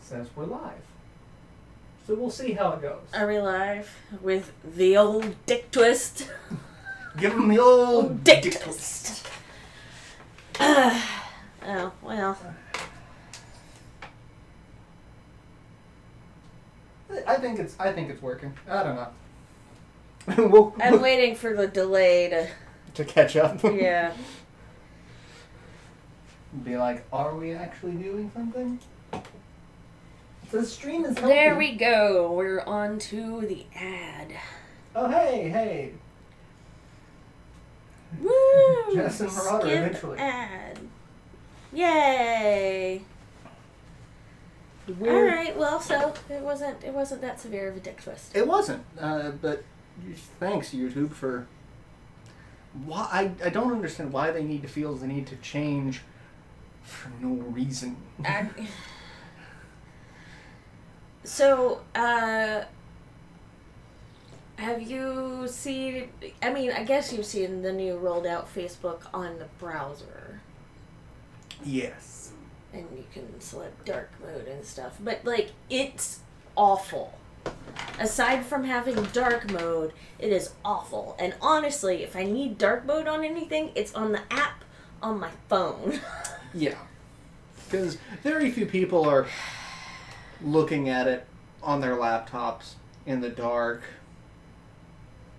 says we're live. So we'll see how it goes. Are we live with the old dick twist? Give him the old dick twist. Oh, well. I think it's working. I don't know. I'm waiting for the delay to catch up. Yeah. Be like, are we actually doing something? The stream is helping. There we go. We're on to the ad. Oh, hey. Woo! Jess and Marauder Skip eventually. Ad. Yay! Alright, well, so it wasn't that severe of a dick twist. It wasn't, but thanks, YouTube, for... Why I don't understand why they need to feel the need to change for no reason. So, have you seen... I mean, I guess you've seen the new rolled out Facebook on the browser. Yes. And you can select dark mode and stuff. But, like, it's awful. Aside from having dark mode, it is awful. And honestly, if I need dark mode on anything, it's on the app on my phone. Yeah. Because very few people are looking at it on their laptops in the dark.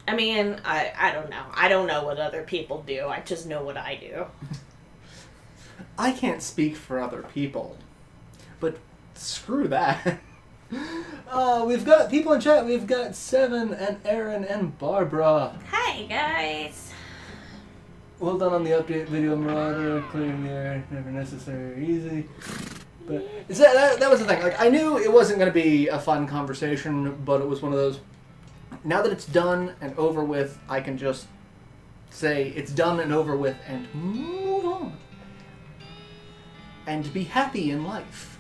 I mean, I don't know. I don't know what other people do. I just know what I do. I can't speak for other people, but screw that. We've got people in chat. We've got Seven and Aaron and Barbara. Hi, guys. Well done on the update video, Marauder. Clearing the air, never necessary or easy. But that was the thing. Like, I knew it wasn't going to be a fun conversation, but it was one of those. Now that it's done and over with, I can just say it's done and over with and move on. And be happy in life.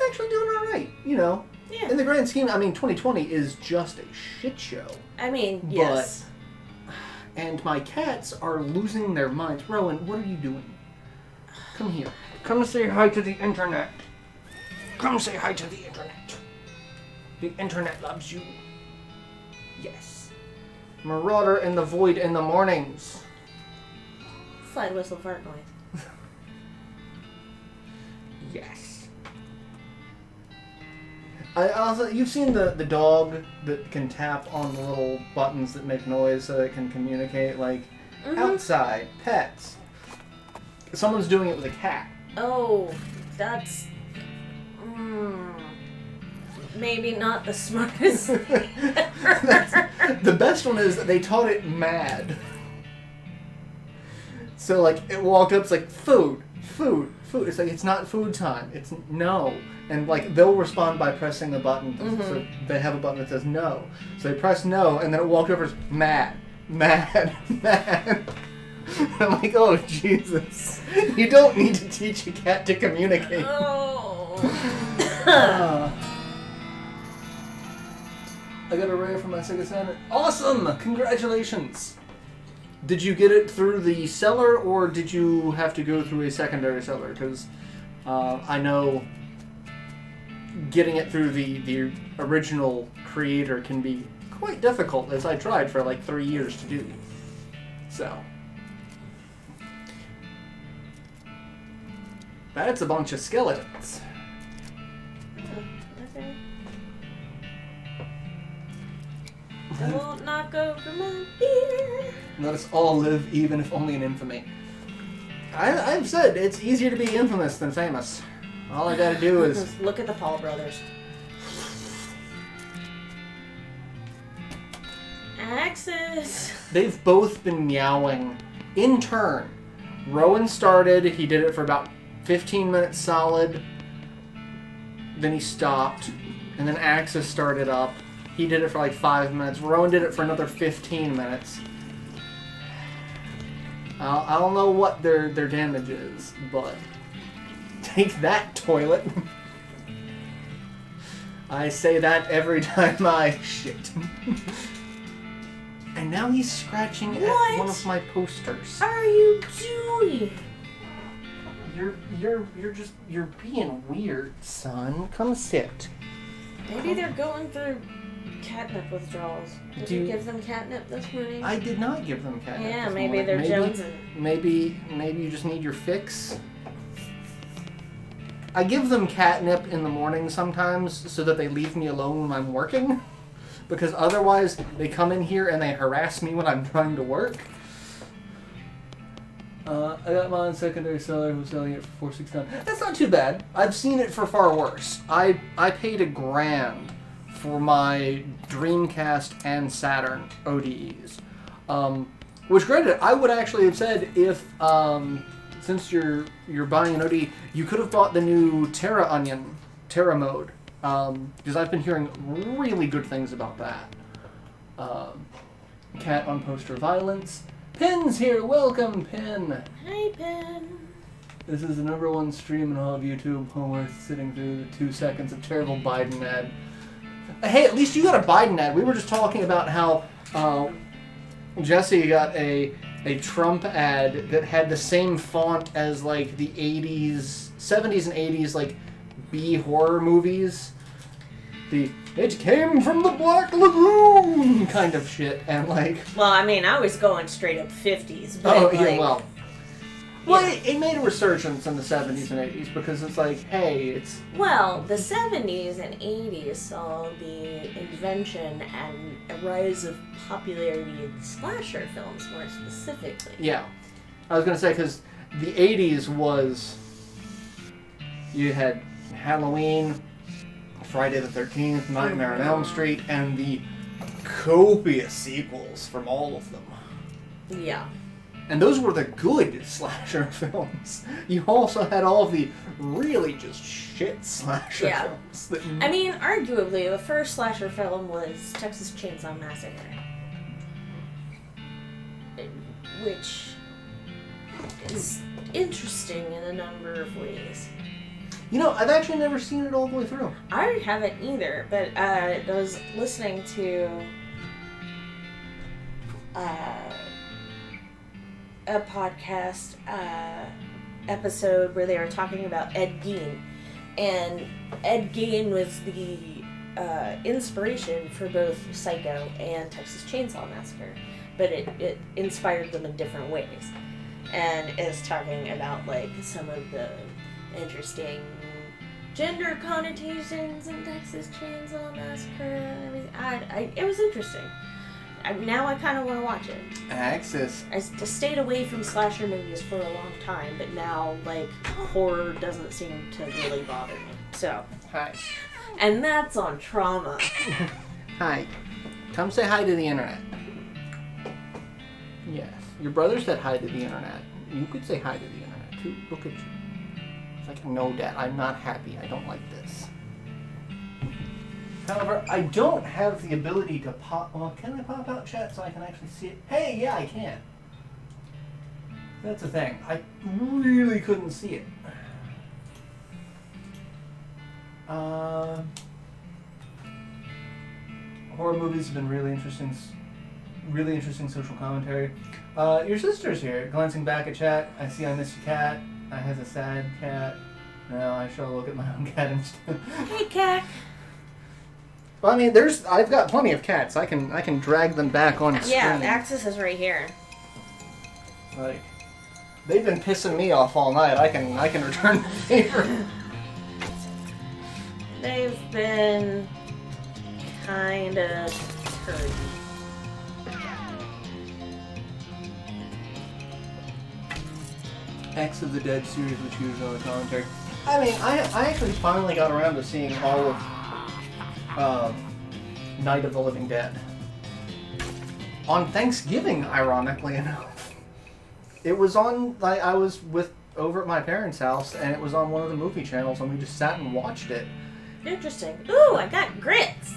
Actually doing alright, you know. Yeah. In the grand scheme, I mean, 2020 is just a shit show. I mean, yes. And my cats are losing their minds. Rowan, what are you doing? Come here. Come say hi to the internet. Come say hi to the internet. The internet loves you. Yes. Marauder in the void in the mornings. Slide whistle fart noise. Yes. I also, you've seen the dog that can tap on the little buttons that make noise so it can communicate, like, outside, pets. Someone's doing it with a cat. Oh, that's... maybe not the smartest thing ever. The best one is that they taught it mad. So, like, it walked up, it's like, food. It's like, it's not food time. It's no. And, like, they'll respond by pressing the button. So they have a button that says no. So they press no, and then it walked over as mad. I'm like, oh, Jesus. You don't need to teach a cat to communicate. Oh. I got a rare from my Sega Saturn. Awesome! Congratulations! Did you get it through the seller, or did you have to go through a secondary seller? Because I know getting it through the original creator can be quite difficult, as I tried for like 3 years to do. So. That's a bunch of skeletons. Okay. Don't knock over my beer. Let us all live, even if only in infamy. I've said it's easier to be infamous than famous. All I gotta do is... Look at the Paul brothers. Axis. They've both been meowing in turn. Rowan started, he did it for about 15 minutes solid. Then he stopped. And then Axis started up. He did it for like 5 minutes. Rowan did it for another 15 minutes. I don't know what their damage is, but take that, toilet. I say that every time I shit. And now he's scratching at one of my posters. What are you doing? You're being weird, son. Come sit. Maybe they're going through catnip withdrawals. Did you give them catnip this morning? I did not give them catnip. Yeah, this maybe morning. they're jonesing. Maybe you just need your fix. I give them catnip in the morning sometimes so that they leave me alone when I'm working. Because otherwise, they come in here and they harass me when I'm trying to work. I got mine secondary seller who's selling it for $4.69. That's not too bad. I've seen it for far worse. I paid $1,000 for my Dreamcast and Saturn ODEs. Which granted, I would actually have said if since you're buying an ODE, you could have bought the new Terra mode. Because I've been hearing really good things about that. Cat on poster violence. Pin's here, welcome, Pin. Hi, Pin. This is the #1 stream in all of YouTube. Homer sitting through the 2 seconds of terrible Biden ad. Hey, at least you got a Biden ad. We were just talking about how Jesse got a Trump ad that had the same font as like the 70s and 80s like B horror movies. It came from the Black Lagoon kind of shit, and like. Well, I mean, I was going straight up 50s. But Well, it made a resurgence in the 70s and 80s because it's like, hey, it's. Well, the 70s and 80s saw the invention and a rise of popularity in slasher films, more specifically. Yeah, I was gonna say because the 80s was. You had Halloween. Friday the 13th, Nightmare on Elm Street, and the copious sequels from all of them. Yeah. And those were the good slasher films. You also had all of the really just shit slasher films. I mean, arguably, the first slasher film was Texas Chainsaw Massacre. Which is interesting in a number of ways. You know, I've actually never seen it all the way through. I haven't either, but I was listening to a podcast episode where they were talking about Ed Gein. And Ed Gein was the inspiration for both Psycho and Texas Chainsaw Massacre. But it inspired them in different ways. And is talking about, like, some of the interesting gender connotations in Texas Chainsaw Massacre and everything. It was interesting. Now I kind of want to watch it. Access. I just stayed away from slasher movies for a long time, but now, like, horror doesn't seem to really bother me. So. Hi. And that's on trauma. Hi. Come say hi to the internet. Yes. Your brother said hi to the internet. You could say hi to the internet, too. Look at you. Like, no, Dad, I'm not happy. I don't like this. However, I don't have the ability to pop... Well, can I pop out chat so I can actually see it? Hey, yeah, I can. That's the thing. I really couldn't see it. Horror movies have been really interesting social commentary. Your sister's here, glancing back at chat. I see I missed your cat. I has a sad cat. Now I shall look at my own cat instead. Hey, cat. Well, I mean, I've got plenty of cats. I can drag them back on screen. Yeah, the access is right here. Like, they've been pissing me off all night. I can return the favor. They've been kind of turdy. X of the Dead series, which used on the commentary. I mean, I actually finally got around to seeing all of Night of the Living Dead. On Thanksgiving, ironically enough. It was on, I was over at my parents' house, and it was on one of the movie channels, and we just sat and watched it. Interesting. Ooh, I got grits!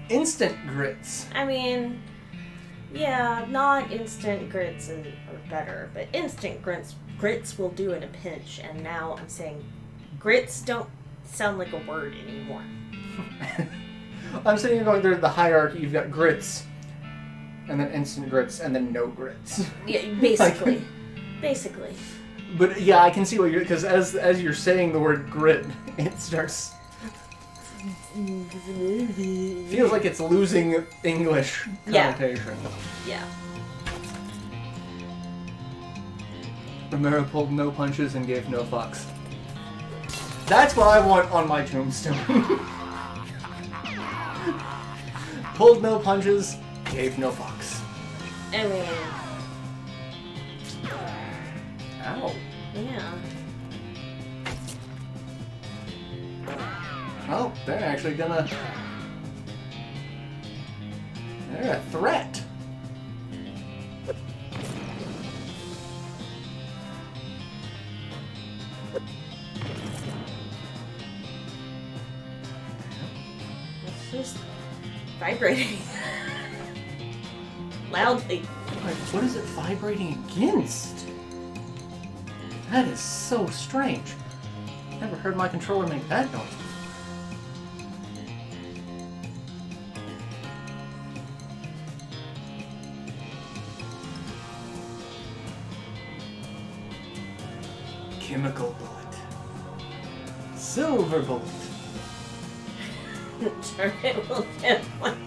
Instant grits. I mean, yeah, not instant grits are better, but instant grits will do in a pinch, and now I'm saying grits don't sound like a word anymore. I'm sitting here going, there's the hierarchy. You've got grits, and then instant grits, and then no grits. Yeah, basically. Basically. But yeah, I can see what you're, because as you're saying the word grit, it starts. Feels like it's losing English connotation. Yeah. Romero pulled no punches and gave no fucks. That's what I want on my tombstone. Pulled no punches, gave no fucks. I mean... Ow. Yeah. Oh, they're actually gonna... They're a threat. It's just vibrating. Loudly. Like, what is it vibrating against? That is so strange. Never heard my controller make that noise. Chemical bullet. Silver bullet. Sure, it will get one.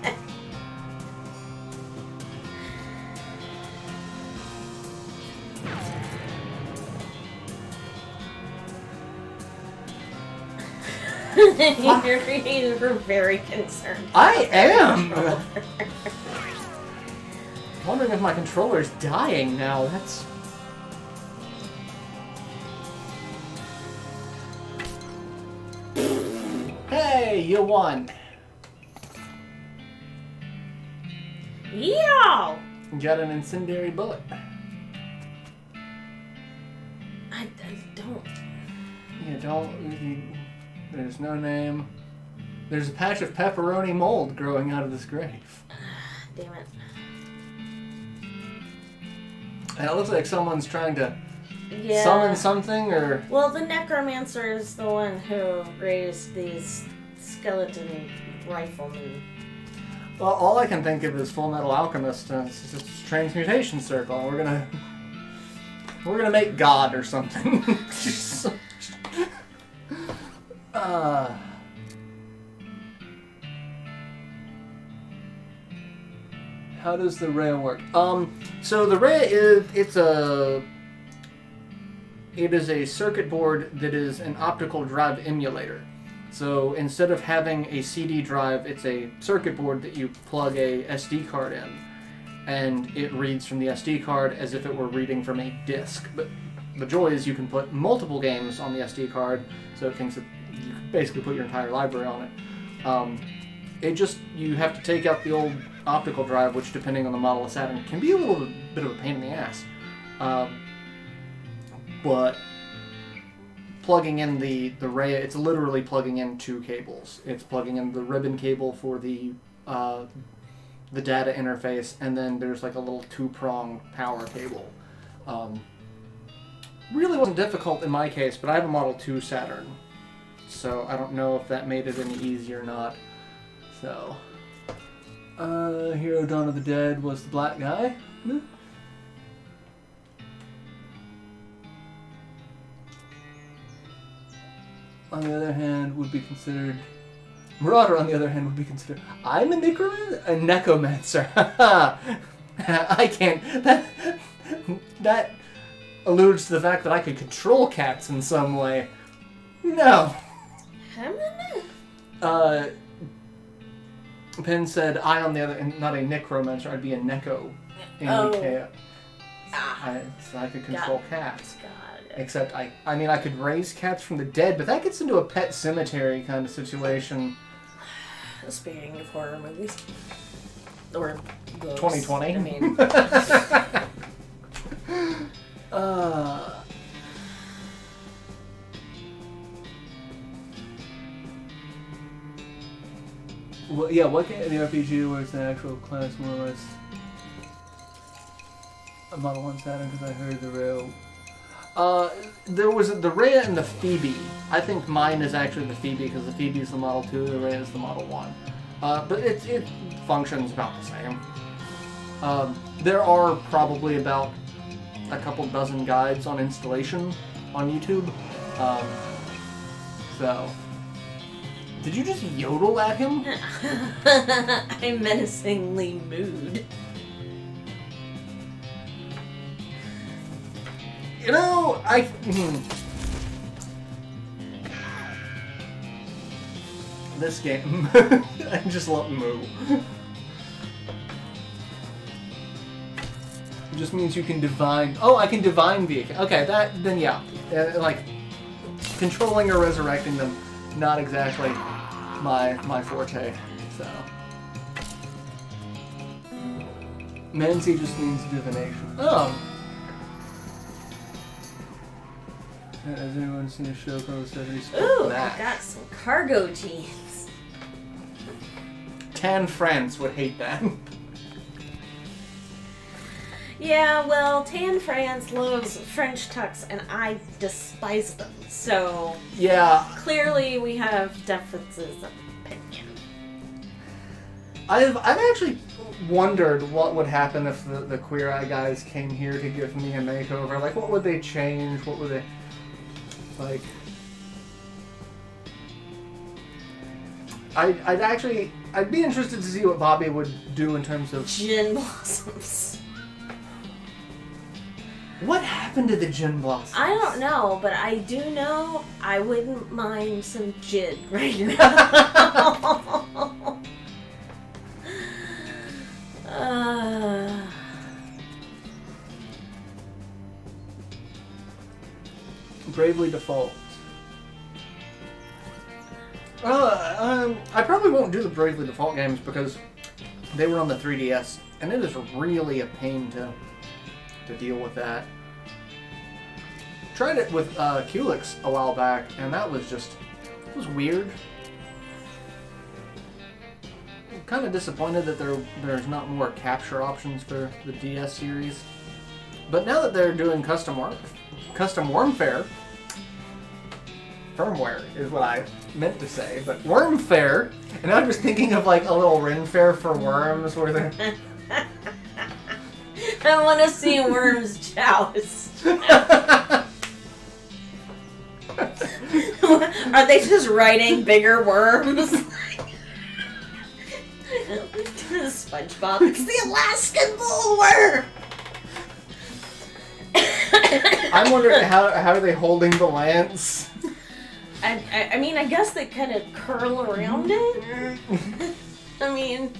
You're very concerned. I am! Wondering if my controller's dying now. That's... Hey, you won. Yow! You got an incendiary bullet. I don't... You don't... There's no name. There's a patch of pepperoni mold growing out of this grave. Damn it. And it looks like someone's trying to Yeah. summon something, or... Well, the necromancer is the one who raised these skeleton riflemen. Well, all I can think of is Full Metal Alchemist. It's just a transmutation circle. We're gonna make God or something. How does the rail work? So the rail it is a circuit board that is an optical drive emulator. So instead of having a CD drive, it's a circuit board that you plug a SD card in, and it reads from the SD card as if it were reading from a disc. But the joy is you can put multiple games on the SD card, so it thinks that you can basically put your entire library on it. You have to take out the old optical drive, which depending on the model of Saturn can be a little bit of a pain in the ass. But plugging in the RAIA, it's literally plugging in two cables. It's plugging in the ribbon cable for the data interface, and then there's like a little two-prong power cable. Really wasn't difficult in my case, but I have a Model 2 Saturn, so I don't know if that made it any easier or not. So, Hero Dawn of the Dead was the black guy. On the other hand, would be considered... Marauder, on the other hand, would be considered... I'm a necromancer. I can't... That alludes to the fact that I could control cats in some way. No. Penn said, I, on the other... Not a necromancer, I'd be a neko. So I could control cats. Except, I could raise cats from the dead, but that gets into a pet cemetery kind of situation. Speaking of horror movies. Or books. 2020? I mean... Well, yeah, what game in the RPG where it's an actual class more or less a Model 1 Saturn, because I heard the rail... there was the Rhea and the Phoebe. I think mine is actually the Phoebe, because the Phoebe is the Model 2, the Rhea is the Model 1. But it functions about the same. There are probably about a couple dozen guides on installation on YouTube. So, did you just yodel at him? I menacingly mooed. You know, I this game, I just love moo. It just means you can divine. Oh, I can divine the account. Okay, then yeah, like controlling or resurrecting them, not exactly my forte. So, Mancy just means divination. Oh. Has anyone seen a show called 70s? Ooh, I got some cargo jeans. Tan France would hate that. Yeah, well, Tan France loves French tucks, and I despise them. So, Yeah. clearly we have differences of opinion. I've actually wondered what would happen if the Queer Eye guys came here to give me a makeover. Like, what would they change? What would they... Like... I'd be interested to see what Bobby would do in terms of... Gin blossoms. What happened to the gin blossoms? I don't know, but I do know I wouldn't mind some gin right now. Bravely Default. I probably won't do the Bravely Default games because they were on the 3DS, and it is really a pain to deal with that. Tried it with Culex a while back, and that was just... It was weird. I'm kind of disappointed that there's not more capture options for the DS series. But now that they're doing custom Wormfare... Firmware is what I meant to say, but Wormfare, and I'm just thinking of like a little Ren Fair for worms where they're... I want to see worms joust. Are they just riding bigger worms? SpongeBob, it's the Alaskan bullworm! I'm wondering how are they holding the lance? I mean, I guess they kind of curl around it. I mean...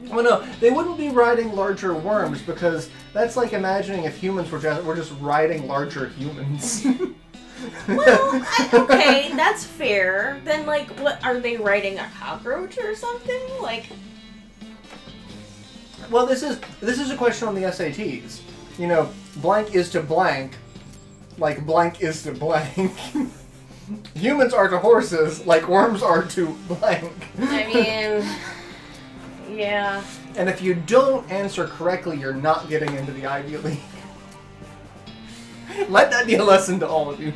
Well, no, they wouldn't be riding larger worms because that's like imagining if humans were just riding larger humans. Well, okay, that's fair. Then, like, what are they riding, a cockroach or something? Like, well, this is a question on the SATs. You know, blank is to blank, like blank is to blank. Humans are to horses, like worms are to blank. I mean, yeah. And if you don't answer correctly, you're not getting into the Ivy League. Let that be a lesson to all of you.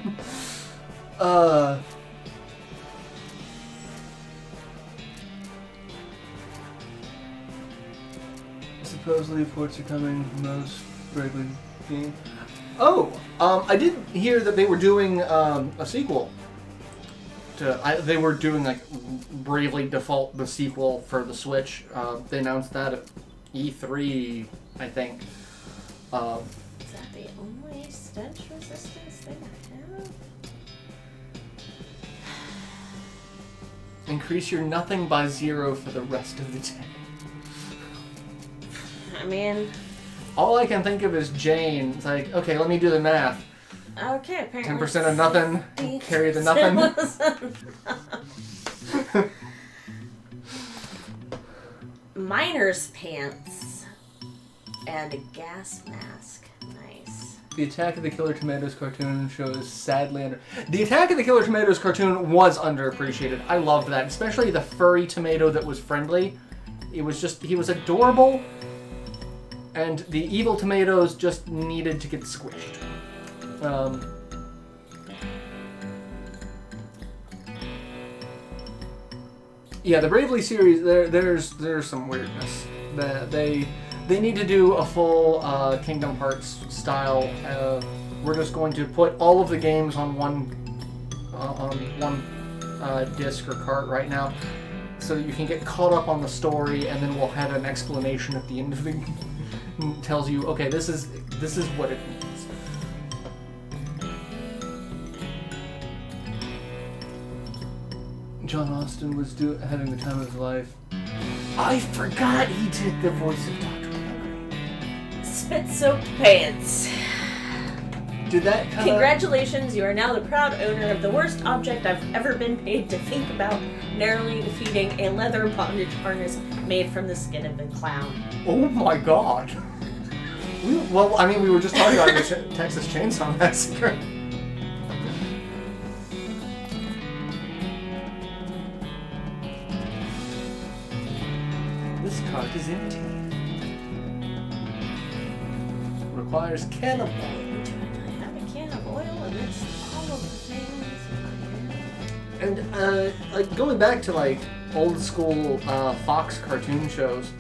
Supposedly ports are coming most Bravely game. Oh, I did hear that they were doing a sequel. They were doing like Bravely Default, the sequel for the Switch. They announced that at E3, I think. Is that the only stench resistance thing I have? Increase your nothing by 0 for the rest of the day. I mean... All I can think of is Jane. It's like, okay, let me do the math. Okay, apparently... 10% of nothing, carry the nothing. Miner's pants. And a gas mask. Nice. The Attack of the Killer Tomatoes cartoon show is sadly under... The Attack of the Killer Tomatoes cartoon was underappreciated. I loved that, especially the furry tomato that was friendly. It was just... He was adorable. And the evil tomatoes just needed to get squished. Yeah, the Bravely series, there's some weirdness. They need to do a full Kingdom Hearts style. We're just going to put all of the games on one disc or cart right now, so that you can get caught up on the story, and then we'll have an explanation at the end of the tells you, okay, this is what it means. John Austin was having the time of his life. I forgot he did the voice of Dr. Hungry. Spit-soaked pants. Did that kind Congratulations, you are now the proud owner of the worst object I've ever been paid to think about, narrowly defeating a leather bondage harness made from the skin of a clown. Oh my god. We were just talking about the Texas Chainsaw Massacre. This cart is empty. Requires can of oil. I have a can of oil and it's all of the things. And like going back to like old school Fox cartoon shows,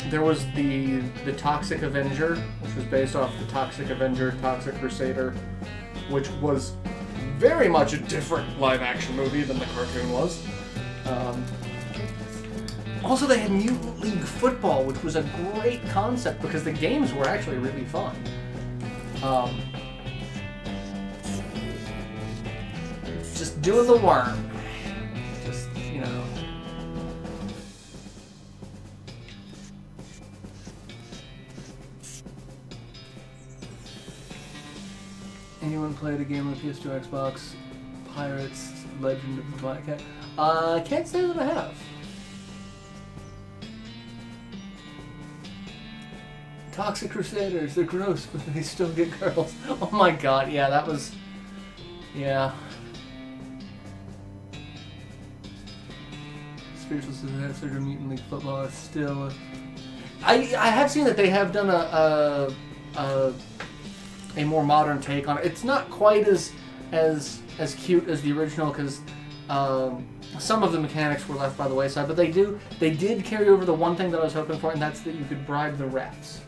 there was the Toxic Avenger, which was based off the Toxic Avenger, Toxic Crusader, which was very much a different live action movie than the cartoon was. Also, they had Mutant League Football, which was a great concept because the games were actually really fun. Just doing the worm. Just, you know. Anyone played a game on PS2 or Xbox? Pirates, Legend of the Black Cat? I can't say that I have. Toxic Crusaders, they're gross, but they still get girls. Oh my god, yeah, that was... Yeah. Spiritual Successor to Mutant League Football is still... I have seen that they have done a more modern take on it. It's not quite as cute as the original, because some of the mechanics were left by the wayside, but they did carry over the one thing that I was hoping for, and that's that you could bribe the refs.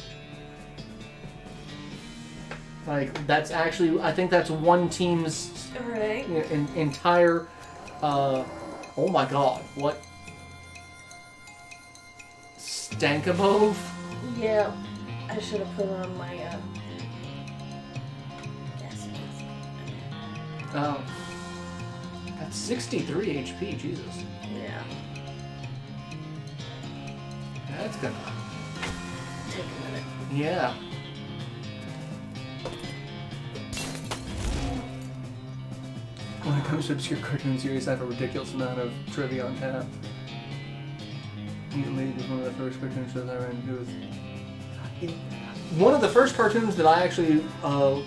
Like, that's actually, I think that's one team's entire, oh my god, what? Stankabove? Yeah, I should have put on my, gas mask. Oh. That's 63 HP, Jesus. Yeah. That's gonna Take a minute. Yeah. When it comes to obscure cartoon series, I have a ridiculous amount of trivia on tap. Mutant League was one of the first cartoon shows I ran into with. One of the first cartoons that I actually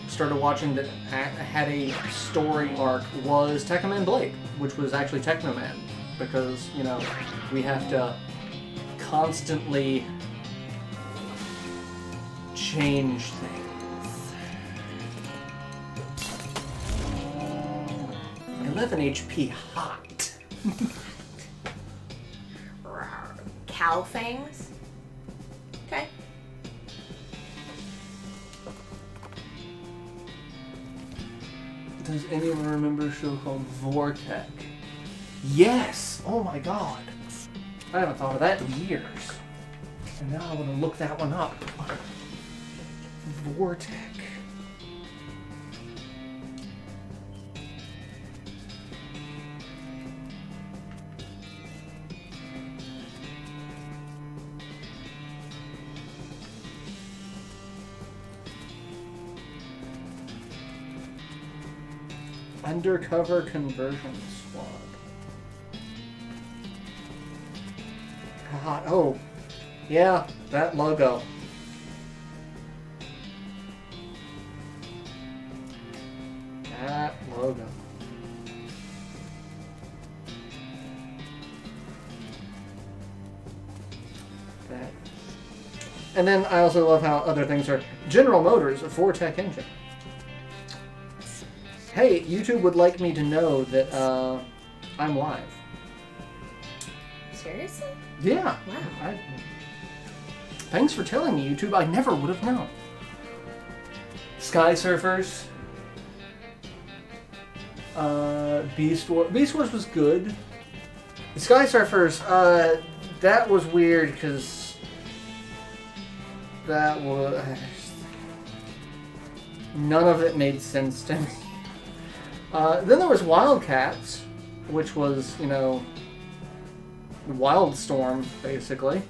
started watching that had a story arc was Tekkaman Blade, which was actually Technoman, because, you know, we have to constantly change things. 11 HP hot. Cow fangs. Okay. Does anyone remember a show called Vortec? Yes! Oh my god. I haven't thought of that in years. And now I want to look that one up. Vortec. Undercover Conversion Squad. God, oh, yeah, that logo. That logo. That. And then I also love how other things are General Motors, a Vortec engine. Hey, YouTube would like me to know that I'm live. Seriously? Yeah. Wow. Thanks for telling me, YouTube. I never would have known. Sky Surfers. Beast Wars. Beast Wars was good. Sky Surfers, that was weird because that was... None of it made sense to me. Then there was Wildcats, which was, you know, Wildstorm, basically.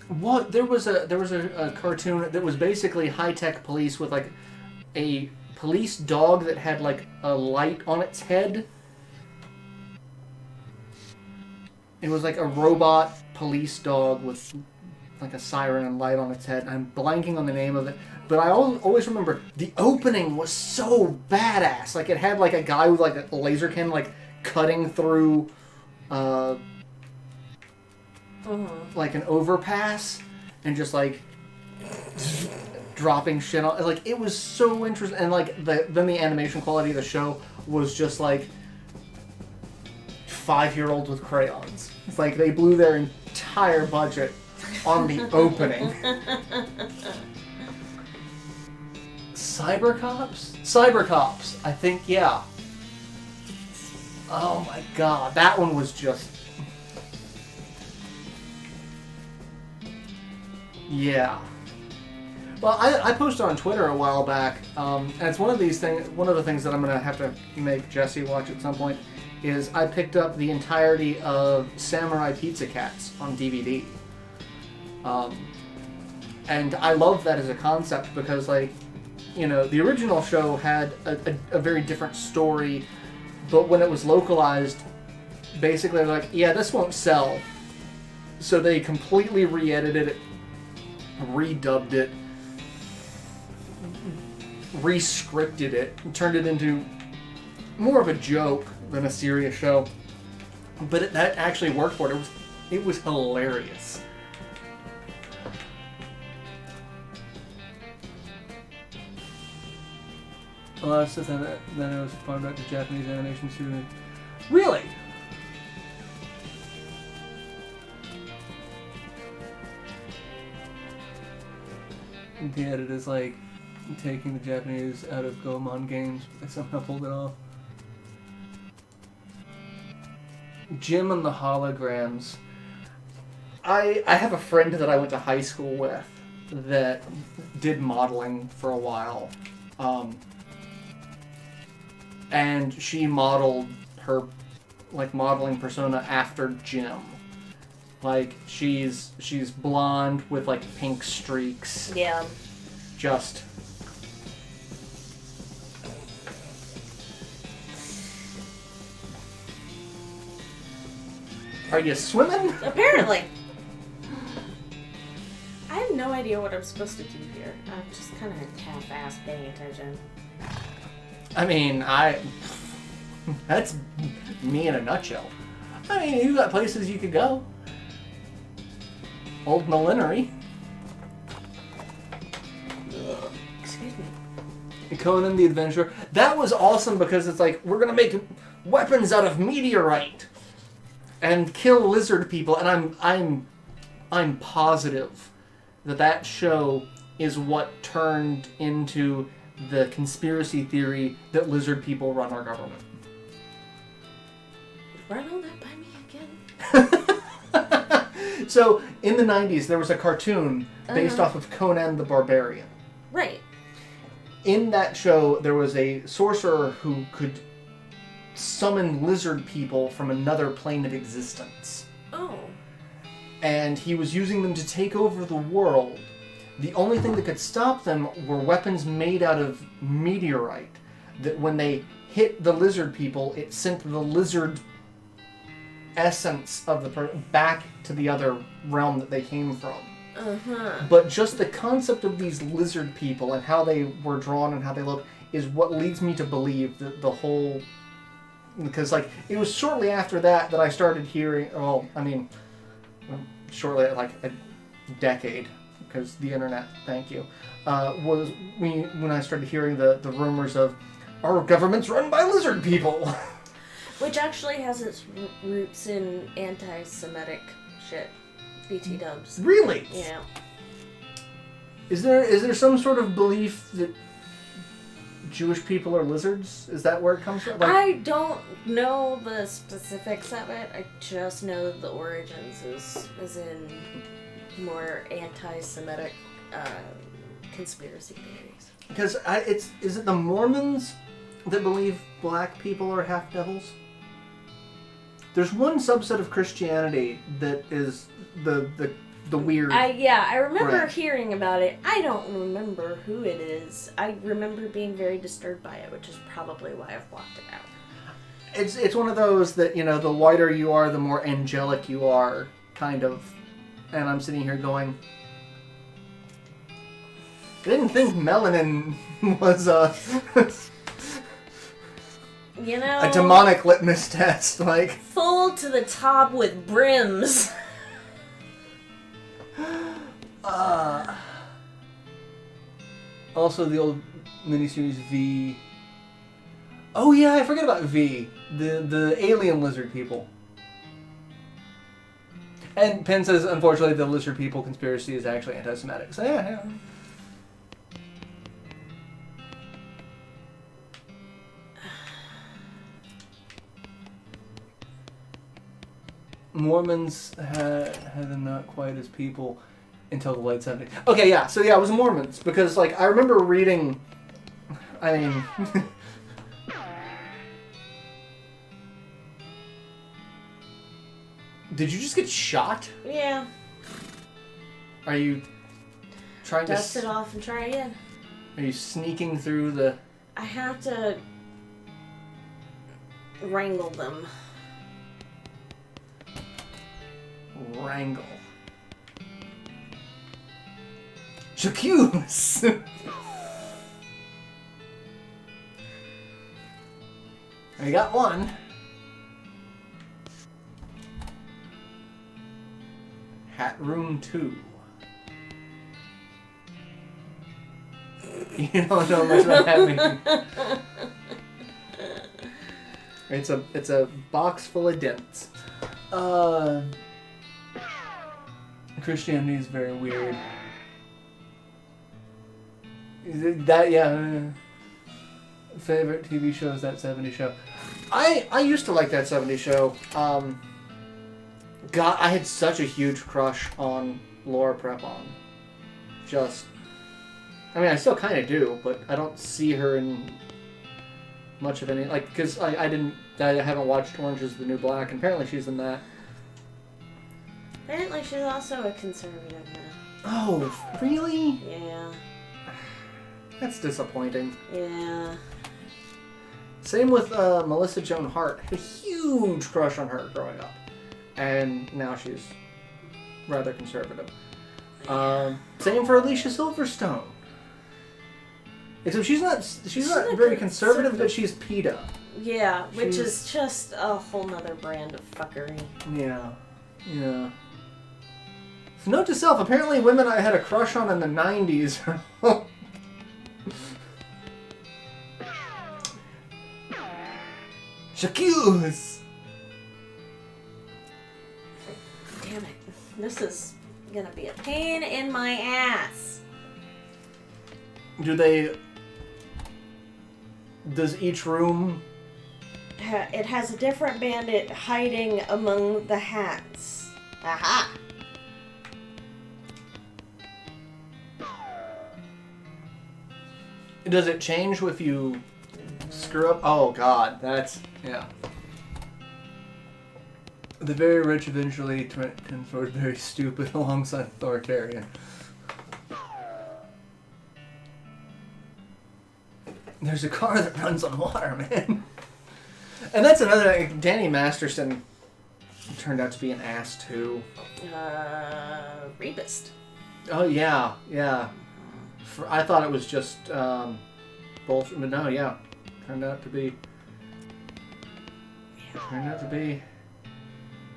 What there was a cartoon that was basically high-tech police with like a police dog that had like a light on its head. It was like a robot police dog with like a siren and light on its head. I'm blanking on the name of it, but I always remember the opening was so badass. Like it had like a guy with like a laser cannon like cutting through like an overpass and just like dropping shit on. Like it was so interesting, and like then the animation quality of the show was just like 5-year-olds with crayons. It's like they blew their entire budget on the opening. Cybercops, I think, yeah. Oh my god, that one was just... Yeah. Well, I posted on Twitter a while back, and it's one of the things that I'm going to have to make Jesse watch at some point, is I picked up the entirety of Samurai Pizza Cats on DVD. And I love that as a concept because, like, you know, the original show had a very different story, but when it was localized, basically they're like, yeah, this won't sell. So they completely re-edited it, redubbed it, re-scripted it, and turned it into more of a joke than a serious show. But that actually worked for it. It was hilarious. Well, that's the thing that then I was talking about the Japanese animation studio. Really? The edit is like taking the Japanese out of Goemon games. They somehow pulled it off. Jim and the Holograms. I have a friend that I went to high school with that did modeling for a while. And she modeled her, like, modeling persona after Jim. Like, she's blonde with, like, pink streaks. Yeah. Just... Are you swimming? Apparently. I have no idea what I'm supposed to do here. I'm just kind of half-ass paying attention. I mean, that's me in a nutshell. I mean, you got places you could go. Old Millinery. Excuse me. Conan the Adventurer. That was awesome because it's like, we're gonna make weapons out of meteorite and kill lizard people, and I'm positive that show is what turned into the conspiracy theory that lizard people run our government. Run all that by me again? So, in the 90s, there was a cartoon based off of Conan the Barbarian. Right. In that show, there was a sorcerer who could summon lizard people from another plane of existence. Oh. And he was using them to take over the world. The only thing that could stop them were weapons made out of meteorite. That when they hit the lizard people, it sent the lizard essence of the back to the other realm that they came from. Uh-huh. But just the concept of these lizard people and how they were drawn and how they look is what leads me to believe that the whole... Because, like, it was shortly after that I started hearing... Well, I mean, shortly, like a decade, because the internet, thank you, was when I started hearing the rumors of our government's run by lizard people. Which actually has its roots in anti-Semitic shit. BT dubs. Really? Yeah. Is there some sort of belief that Jewish people are lizards? Is that where it comes from? Like, I don't know the specifics of it. I just know that the origins is in more anti-Semitic conspiracy theories. because is it the Mormons that believe black people are half devils? There's one subset of Christianity that is the weird. I remember branch. hearing about it. I don't remember who it is. I remember being very disturbed by it, which is probably why I've blocked it out. It's one of those that, the whiter you are, the more angelic you are, kind of. And I'm sitting here going, I didn't think melanin was a demonic litmus test. Like, full to the top with brims. Also, the old miniseries V. Oh yeah, I forget about V. The alien lizard people. And Penn says, unfortunately, the lizard people conspiracy is actually anti-Semitic. So yeah. Mormons had them not quite as people until the late 70s. Okay, yeah. So yeah, it was Mormons because I remember reading. I mean. Did you just get shot? Yeah. Are you trying Dust it off and try again. Are you sneaking through the? I have to wrangle them. Wrangle. J'accuse! I got one. Hat room 2. You don't know much about that meaning. It's a box full of dents. Christianity is very weird. Favorite TV show is that 70s show. I used to like that 70s show. God, I had such a huge crush on Laura Prepon. I mean, I still kind of do, but I don't see her in much of any, because I haven't watched Orange is the New Black, and apparently she's in that. Apparently she's also a conservative now. Oh, really? Yeah. That's disappointing. Yeah. Same with Melissa Joan Hart. Had a huge crush on her growing up. And now she's rather conservative. Same for Alicia Silverstone. Except she's not very conservative, but she's PETA. Yeah, which is just a whole nother brand of fuckery. Yeah. So note to self, apparently women I had a crush on in the 90s are... J'accuse! Damn it. This is gonna be a pain in my ass. Does each room... It has a different bandit hiding among the hats. Aha! Does it change if you screw up? Oh god, that's... yeah. The very rich eventually turn towards very stupid alongside authoritarian. There's a car that runs on water, man. And that's another... Danny Masterson turned out to be an ass, too. Rapist. Oh, yeah. I thought it was just bullshit, but no, yeah. Turned out to be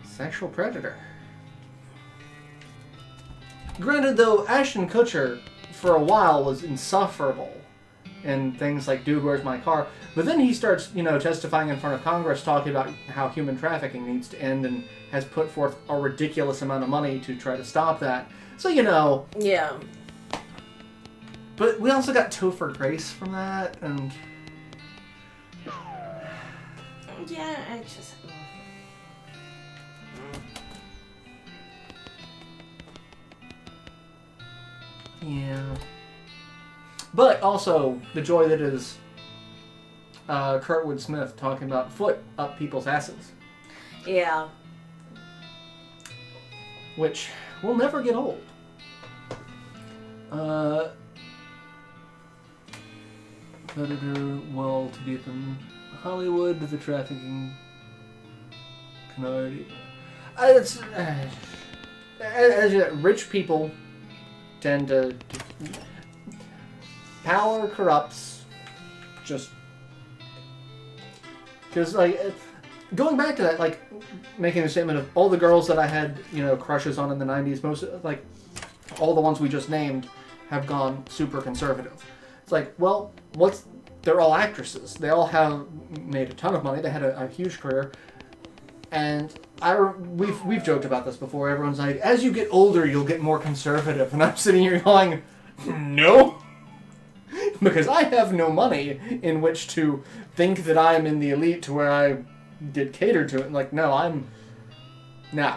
sexual predator. Granted, though, Ashton Kutcher, for a while, was insufferable. and things like, dude, where's my car? But then he starts, testifying in front of Congress, talking about how human trafficking needs to end and has put forth a ridiculous amount of money to try to stop that. So, Yeah. But we also got Topher Grace from that, and... Yeah, I just... Yeah. But also, the joy that is Kurtwood Smith talking about foot up people's asses. Yeah. Which will never get old. Predator, well, to be in Hollywood, the trafficking can already... rich people tend to... Power corrupts. Just... Because, going back to that, making the statement of all the girls that I had, crushes on in the 90s, most, all the ones we just named have gone super conservative. It's well, they're all actresses. They all have made a ton of money. They had a huge career. And we've joked about this before. Everyone's like, as you get older, you'll get more conservative. And I'm sitting here going, no. Because I have no money in which to think that I'm in the elite to where I get catered to it. No, I'm... No.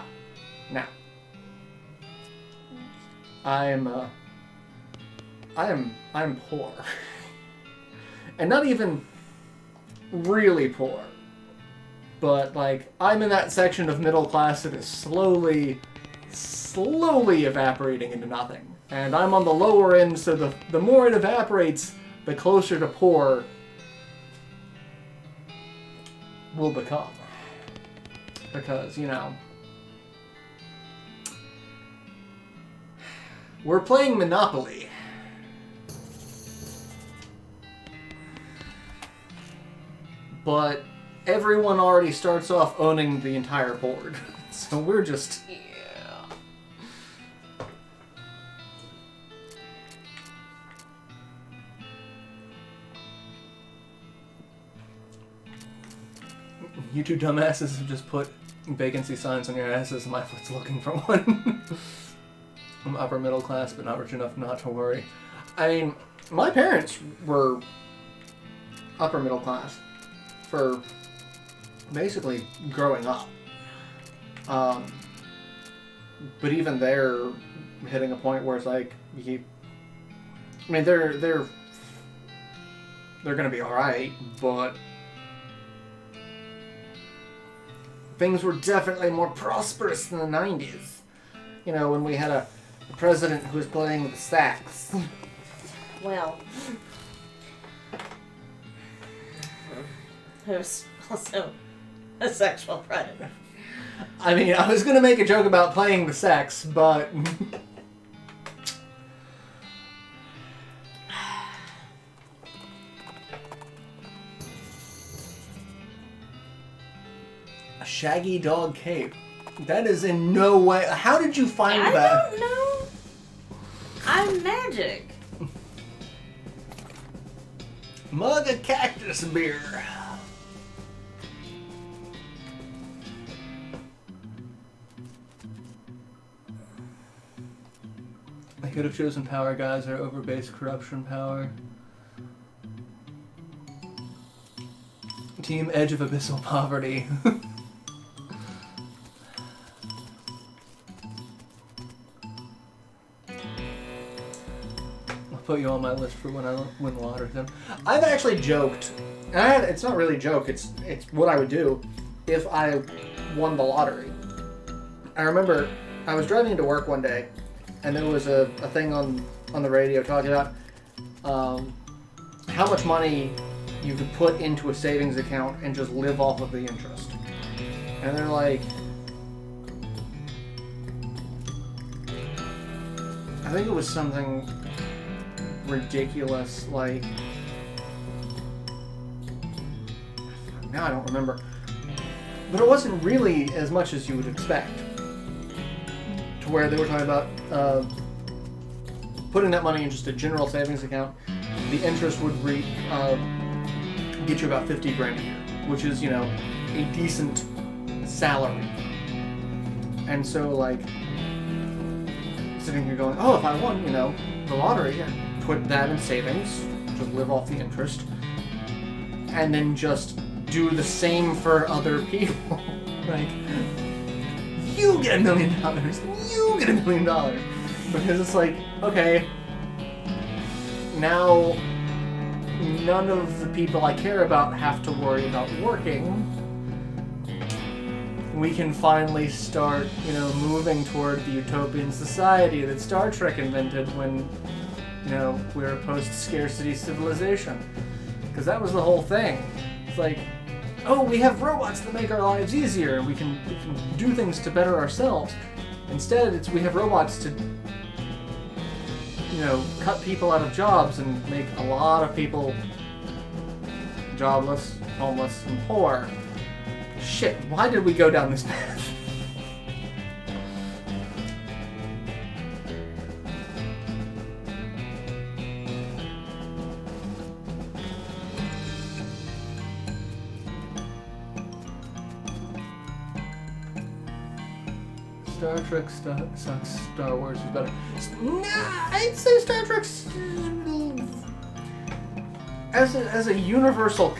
I'm poor. And not even really poor. But, I'm in that section of middle class that is slowly evaporating into nothing. And I'm on the lower end, so the more it evaporates, the closer to poor we'll become. Because, we're playing Monopoly. But everyone already starts off owning the entire board. So we're just... Yeah. You two dumbasses have just put vacancy signs on your asses and my foot's looking for one. I'm upper middle class, but not rich enough not to worry. I mean, my parents were upper middle class for basically growing up. But even they're hitting a point where it's they're gonna be alright, but things were definitely more prosperous in the 90s. When we had a president who was playing with the sax. Well, who's also a sexual predator. I mean, I was going to make a joke about playing the sax, but... A shaggy dog cape. That is in no way... How did you find that? I don't know. I'm magic. Mug of cactus beer. I could have chosen Power Geyser over Base Corruption Power. Team Edge of Abyssal Poverty. Put you on my list for when I win Waterton. I've actually joked, and it's not really a joke, it's what I would do if I won the lottery. I remember I was driving into work one day, and there was a thing on the radio talking about how much money you could put into a savings account and just live off of the interest. And they're like, I think it was something ridiculous, now I don't remember, but it wasn't really as much as you would expect, to where they were talking about putting that money in just a general savings account the interest would get you about 50 grand a year, which is, you know, a decent salary. And so, like, sitting here going, oh, if I won, you know, the lottery, I'd put that in savings, just live off the interest, and then just do the same for other people. Like, you get $1 million, you get $1 million. Because it's like, okay, now none of the people I care about have to worry about working. We can finally start, you know, moving toward the utopian society that Star Trek invented when, you know, we're a post-scarcity civilization. Because that was the whole thing. It's like, oh, we have robots that make our lives easier, and we can do things to better ourselves. Instead, it's we have robots to, you know, cut people out of jobs and make a lot of people jobless, homeless, and poor. Shit, why did we go down this path? Star Trek sucks. Star Wars is better. Nah, I'd say Star Trek's as a universal,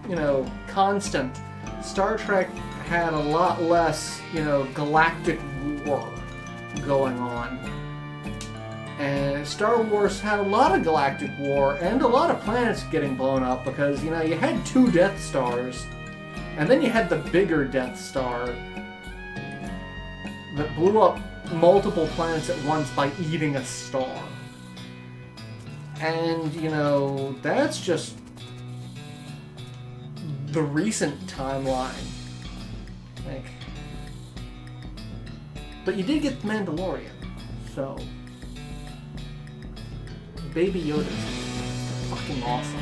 you know, constant. Star Trek had a lot less, you know, galactic war going on. And Star Wars had a lot of galactic war and a lot of planets getting blown up because, you know, you had 2 Death Stars, and then you had the bigger Death Star that blew up multiple planets at once by eating a star. And, you know, that's just the recent timeline. Like, but you did get the Mandalorian, so Baby Yoda's fucking awesome.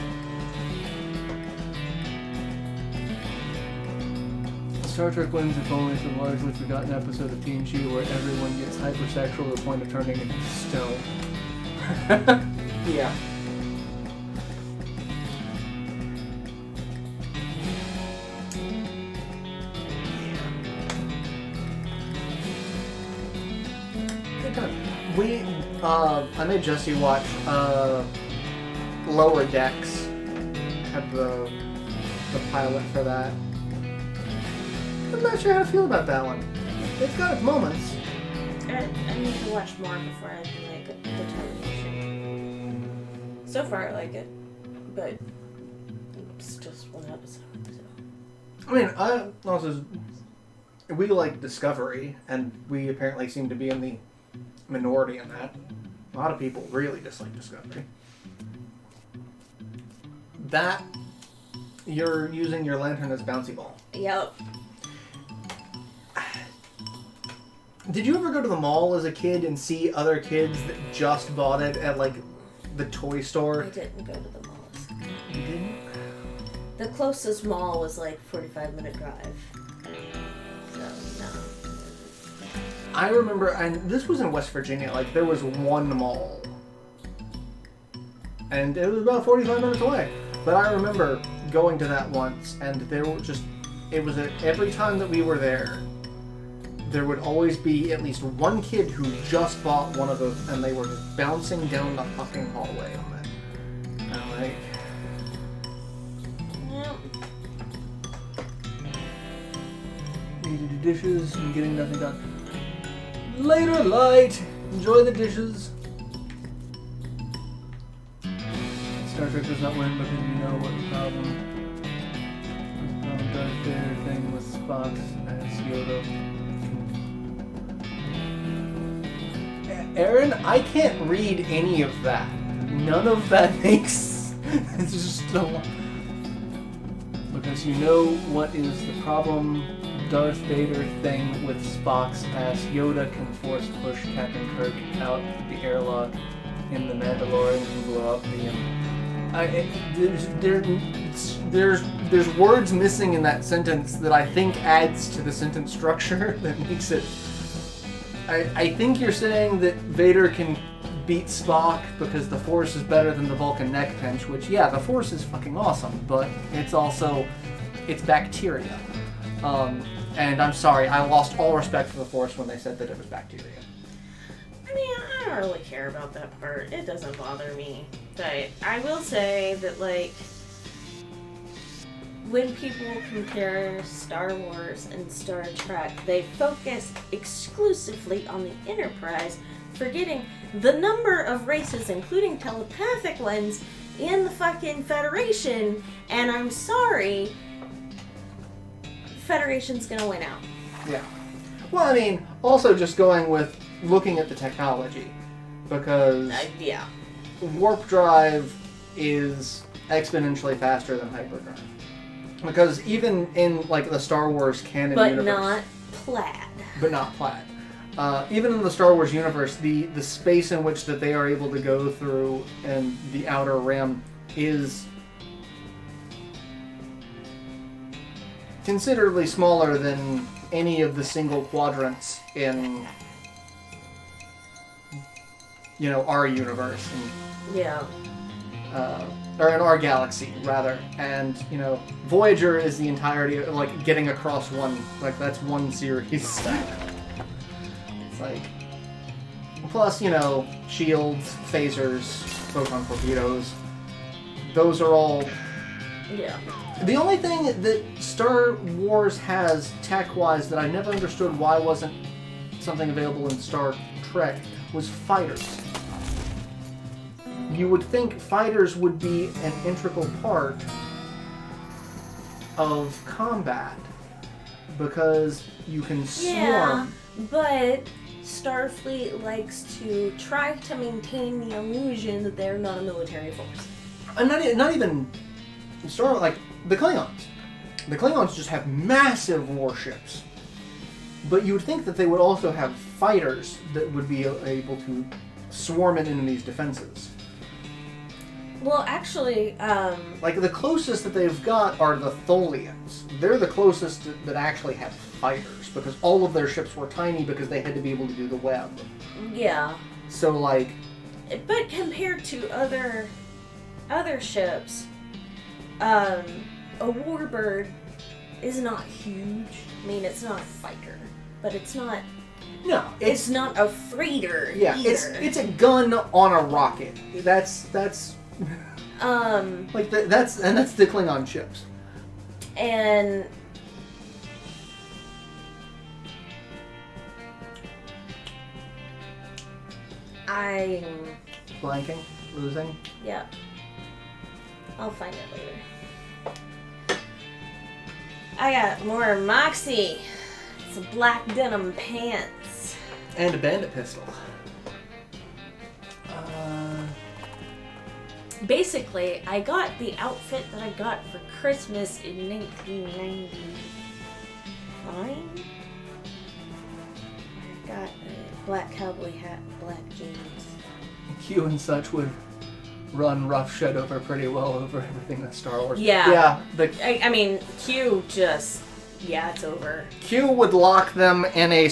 Star Trek wins if only it's a largely forgotten episode of TNG where everyone gets hypersexual to the point of turning into stone. Yeah. I made Jesse watch Lower Decks. Had the pilot for that. I'm not sure how to feel about that one. It's got its moments. I need to watch more before I can make a determination. So far, I like it, but it's just one episode. So. I mean, we like Discovery, and we apparently seem to be in the minority in that. A lot of people really dislike Discovery. That, you're using your lantern as bouncy ball. Yep. Did you ever go to the mall as a kid and see other kids that just bought it at, like, the toy store? I didn't go to the mall as a kid. You didn't? The closest mall was like 45-minute drive. So, no. I remember, and this was in West Virginia, like, there was one mall. And it was about 45 minutes away. But I remember going to that once, and there were just, it was every time that we were there, there would always be at least one kid who just bought one of those, and they were just bouncing down the fucking hallway on it. And I'm like... Need to do dishes and getting nothing done. Later, light! Enjoy the dishes. Star Trek does not win because you know what the problem. The problem does their thing with Spock as Yoda. Aaron, I can't read any of that. None of that makes... It's just a lot. Because you know what is the problem Darth Vader thing with Spock's ass. Yoda can force push Captain Kirk out the airlock in The Mandalorian and blow up there's words missing in that sentence that I think adds to the sentence structure that makes it... I think you're saying that Vader can beat Spock because the Force is better than the Vulcan neck pinch, which, yeah, the Force is fucking awesome, but it's also, it's bacteria. And I'm sorry, I lost all respect for the Force when they said that it was bacteria. I mean, I don't really care about that part. It doesn't bother me. But I will say that, like, when people compare Star Wars and Star Trek, they focus exclusively on the Enterprise, forgetting the number of races, including telepathic ones, in the fucking Federation. And I'm sorry, Federation's gonna win out. Yeah. Well, I mean, also just going with looking at the technology, because Yeah. warp drive is exponentially faster than hyperdrive. Because even in, like, the Star Wars canon But universe... not plaid. But not plaid. Even in the Star Wars universe, the space in which that they are able to go through and the outer rim is considerably smaller than any of the single quadrants in, you know, our universe. And, Yeah. or in our galaxy, rather. And, you know, Voyager is the entirety of, like, getting across one, like, that's one series. It's like, plus, you know, shields, phasers, photon torpedoes, those are all... Yeah. The only thing that Star Wars has tech-wise that I never understood why wasn't something available in Star Trek was fighters. You would think fighters would be an integral part of combat because you can swarm. Yeah, but Starfleet likes to try to maintain the illusion that they're not a military force. And not even Star, like the Klingons. The Klingons just have massive warships. But you would think that they would also have fighters that would be able to swarm in enemies' defenses. Well, actually, Like, the closest that they've got are the Tholians. They're the closest that actually have fighters, because all of their ships were tiny because they had to be able to do the web. yeah. So, like... But compared to other ships, a warbird is not huge. I mean, it's not a fighter, but it's not... No, It's not a freighter yeah, either. it's a gun on a rocket. That's like that's the Klingon ships. And I'm Blanking, losing. yeah. I'll find it later. I got more Moxie. It's a black denim pants. And a bandit pistol. Basically, I got the outfit that I got for Christmas in 1999. I got a black cowboy hat, black jeans. Q and such would run roughshod over pretty well over everything that's Star Wars. Yeah. Yeah, I mean, Q just... Yeah, it's over. Q would lock them in a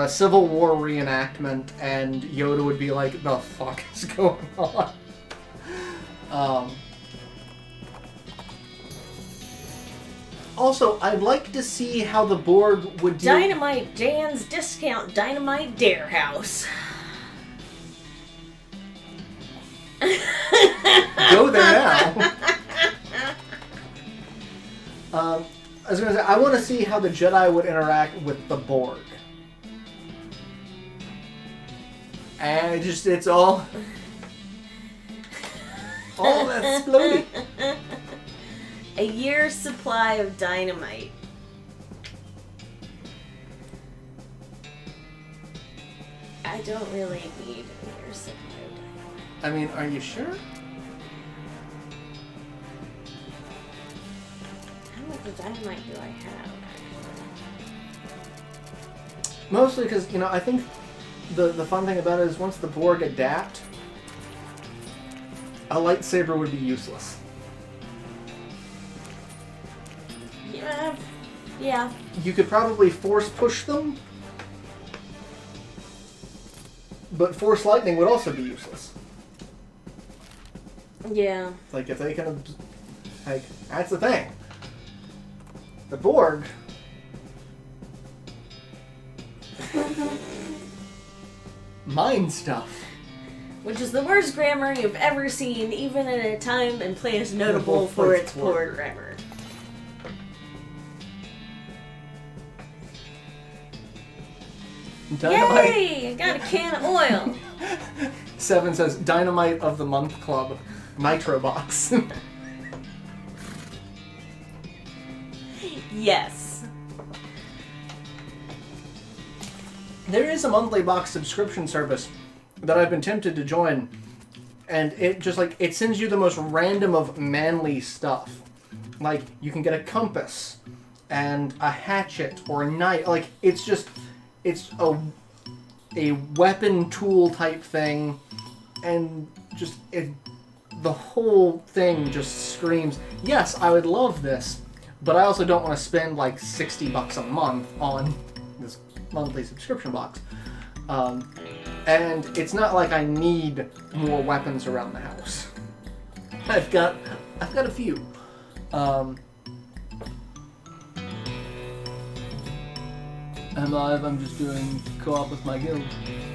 Civil War reenactment, and Yoda would be like, "The fuck is going on?" Also, I'd like to see how the Borg would deal... Dynamite Dan's Discount Dynamite Dare House. Go there now. I was going to say, I want to see how the Jedi would interact with the Borg. And it's all that's exploding. A year's supply of dynamite. I don't really need a year's supply of dynamite. I mean, are you sure? How much dynamite do I have? Mostly because, I think the fun thing about it is once the Borg adapt, a lightsaber would be useless. Yeah. You could probably force push them. But Force Lightning would also be useless. Yeah. Like, if they can... Like, that's the thing. The Borg... mind stuff. Which is the worst grammar you've ever seen, even in a time and place notable for its poor grammar. Dynamite. Yay! I got a can of oil. 7 says, Dynamite of the Month Club. Nitro Box. Yes. There is a monthly box subscription service that I've been tempted to join, and it just like it sends you the most random of manly stuff. Like you can get a compass and a hatchet or a knife. Like it's a weapon tool type thing, and just the whole thing just screams, yes, I would love this, but I also don't want to spend like $60 a month on this monthly subscription box. And it's not like I need more weapons around the house. I've got a few. I'm live, I'm just doing co-op with my guild.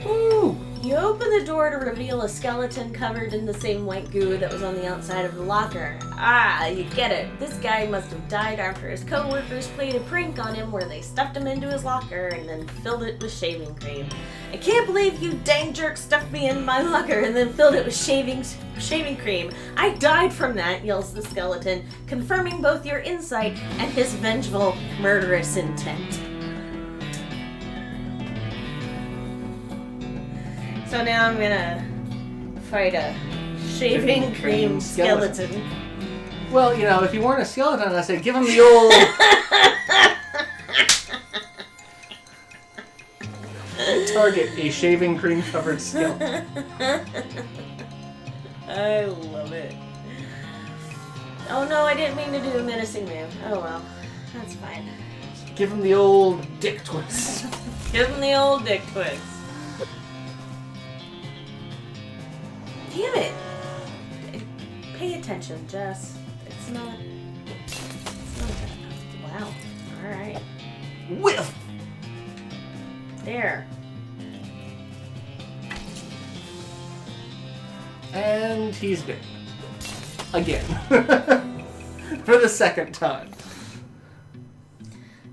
Woo! You open the door to reveal a skeleton covered in the same white goo that was on the outside of the locker. Ah, you get it. This guy must have died after his co-workers played a prank on him where they stuffed him into his locker and then filled it with shaving cream. I can't believe you dang jerk stuffed me in my locker and then filled it with shaving cream. I died from that, yells the skeleton, confirming both your insight and his vengeful, murderous intent. So now I'm gonna fight a shaving cream skeleton. Well, you know, if you weren't a skeleton, I say give him the old... Target a shaving cream covered skeleton. I love it. Oh no, I didn't mean to do a menacing move. Oh well, that's fine. Give him the old dick twist. Give him the old dick twist. Damn it! Pay attention, Jess. It's not that. Wow. Alright. Whiff! There. And he's dead. Again. For the second time.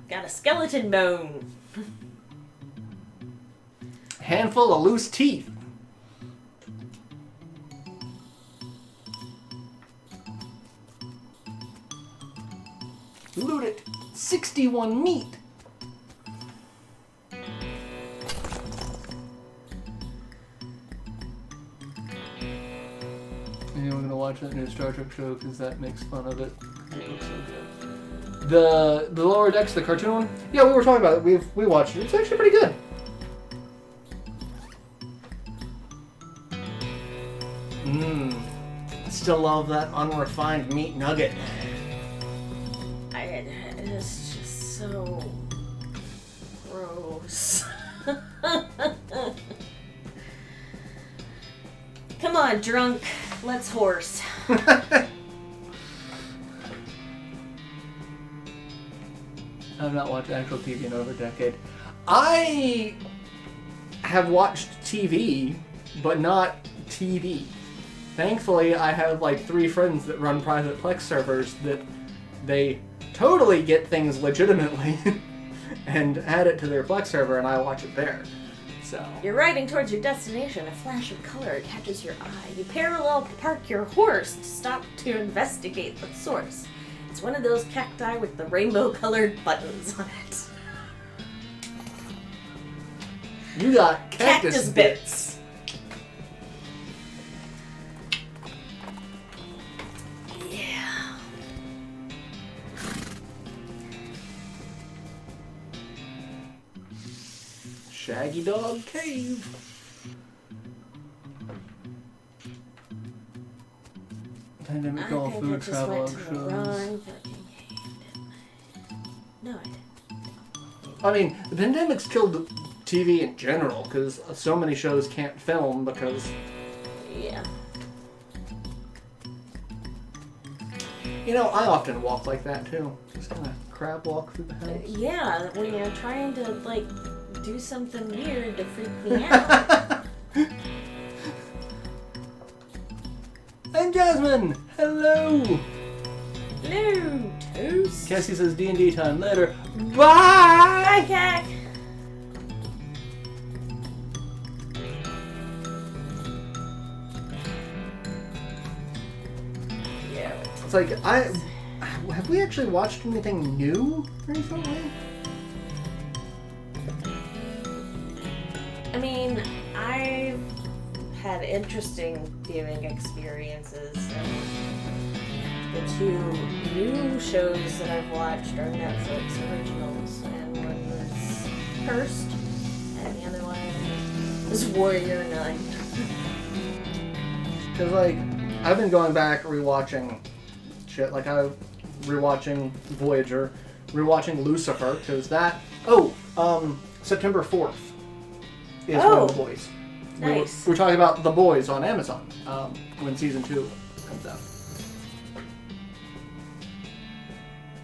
Got a skeleton bone. Handful of loose teeth. Loot it. 61 meat. Anyone gonna watch that new Star Trek show because that makes fun of it? It looks so good. The Lower Decks, the cartoon one? Yeah, we were talking about it. We watched it. It's actually pretty good. I still love that unrefined meat nugget. It is just so gross. Come on, drunk. Let's horse. I've not watched actual TV in over a decade. I have watched TV, but not TV. Thankfully, I have like 3 friends that run private Plex servers that they totally get things legitimately and add it to their Plex server, and I watch it there. So You're riding towards your destination. A flash of color catches your eye. You parallel park your horse to stop to investigate the source. It's one of those cacti with the rainbow-colored buttons on it. You got cactus bits. Yeah. Shaggy Dog Cave. Pandemic all food travel options. No, I didn't. I mean, the pandemic's killed TV in general, because so many shows can't film because... Yeah. You know, I often walk like that, too. Just kind of crab walk through the house. Yeah, when you're trying to, like, do something weird to freak me out. And Jasmine! Hello! Hello, Toast. Cassie says D&D time later. Bye! Bye, Cack. Yeah. It's like, have we actually watched anything new recently? I mean, I've had interesting viewing experiences. The two new shows that I've watched are Netflix originals, and one was Cursed, and the other one was Warrior Nun. Because, like, I've been going back rewatching shit. Like, I'm rewatching Voyager, rewatching Lucifer, because that... September 4th is one of The Boys. Nice. We're talking about The Boys on Amazon when Season 2 comes out.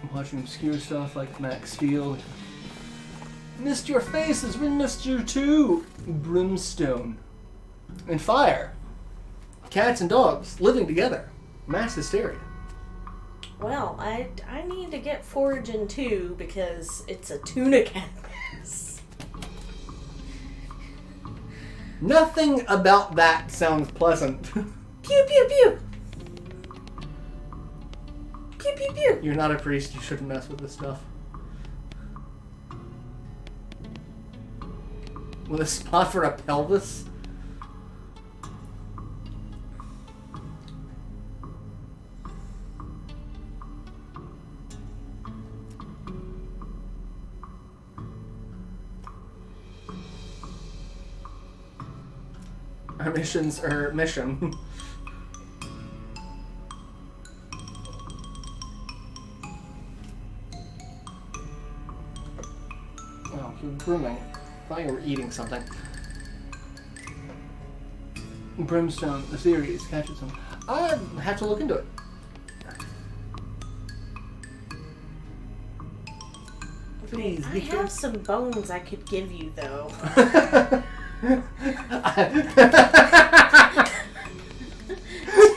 I'm watching obscure stuff like Max Steel. Missed your faces, we missed you too. Brimstone. And fire. Cats and dogs living together. Mass hysteria. Well, I need to get Foraging 2 because it's a tuna cat mess. Nothing about that sounds pleasant. Pew pew pew! Pew pew pew! You're not a priest, you shouldn't mess with this stuff. With a spot for a pelvis? Our missions are mission. Oh, you're grooming. I thought you were eating something. Brimstone, the series, catch it some. I have to look into it. Please, I have some bones I could give you, though.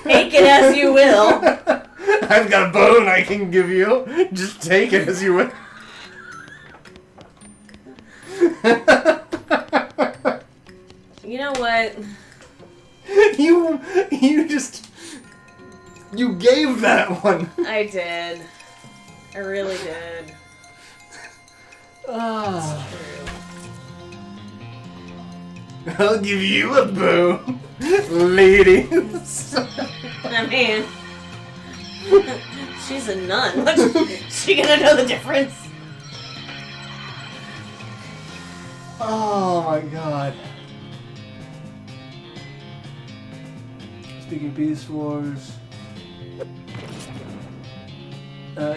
Take it as you will. I've got a bone I can give you. Just take it as you will. You know what? You gave that one. I did. I really did. Ah. It's true. I'll give you a bone, ladies. I mean, she's a nun. What's she gonna know the difference? Oh my god. Speaking of Beast Wars.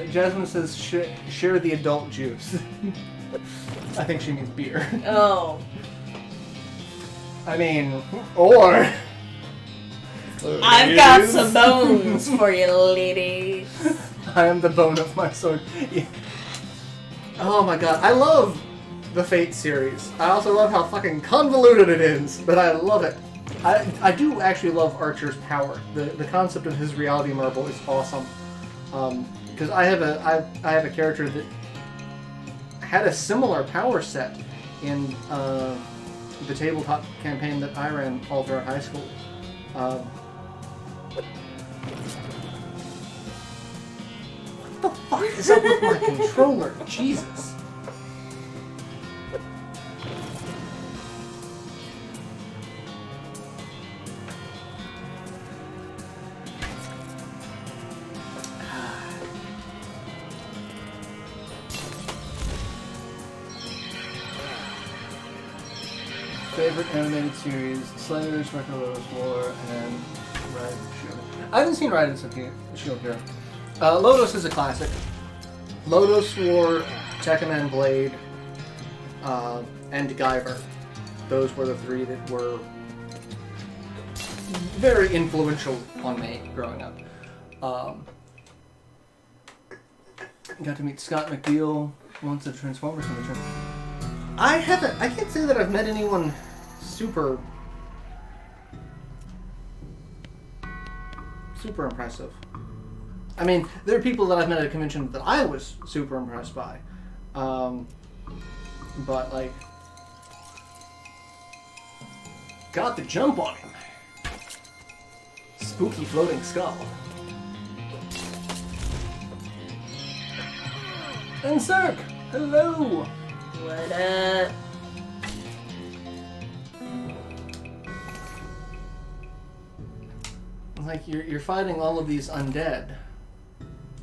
Jasmine says share the adult juice. I think she means beer. Oh. I mean, or... I've got some bones for you, ladies. I am the bone of my sword. Yeah. Oh my god, I love the Fate series. I also love how fucking convoluted it is, but I love it. I do actually love Archer's power. The concept of his reality marble is awesome. Because I have a character that had a similar power set in the tabletop campaign that I ran all throughout high school. What the fuck is up with my controller? Jesus. Favorite animated series: Slayers, Record Lotus War, and Ride of Shield. I haven't seen Ride of Shield here. Lotus is a classic. Lotus War, Tekken and Blade, and Guyver. Those were the three that were very influential on me growing up. Got to meet Scott McBeal once at Transformers Convention. I can't say that I've met anyone super impressive. I mean, there are people that I've met at a convention that I was super impressed by. But, like, got the jump on him. Spooky floating skull. And Cirque, hello! What up? Like, you're fighting all of these undead.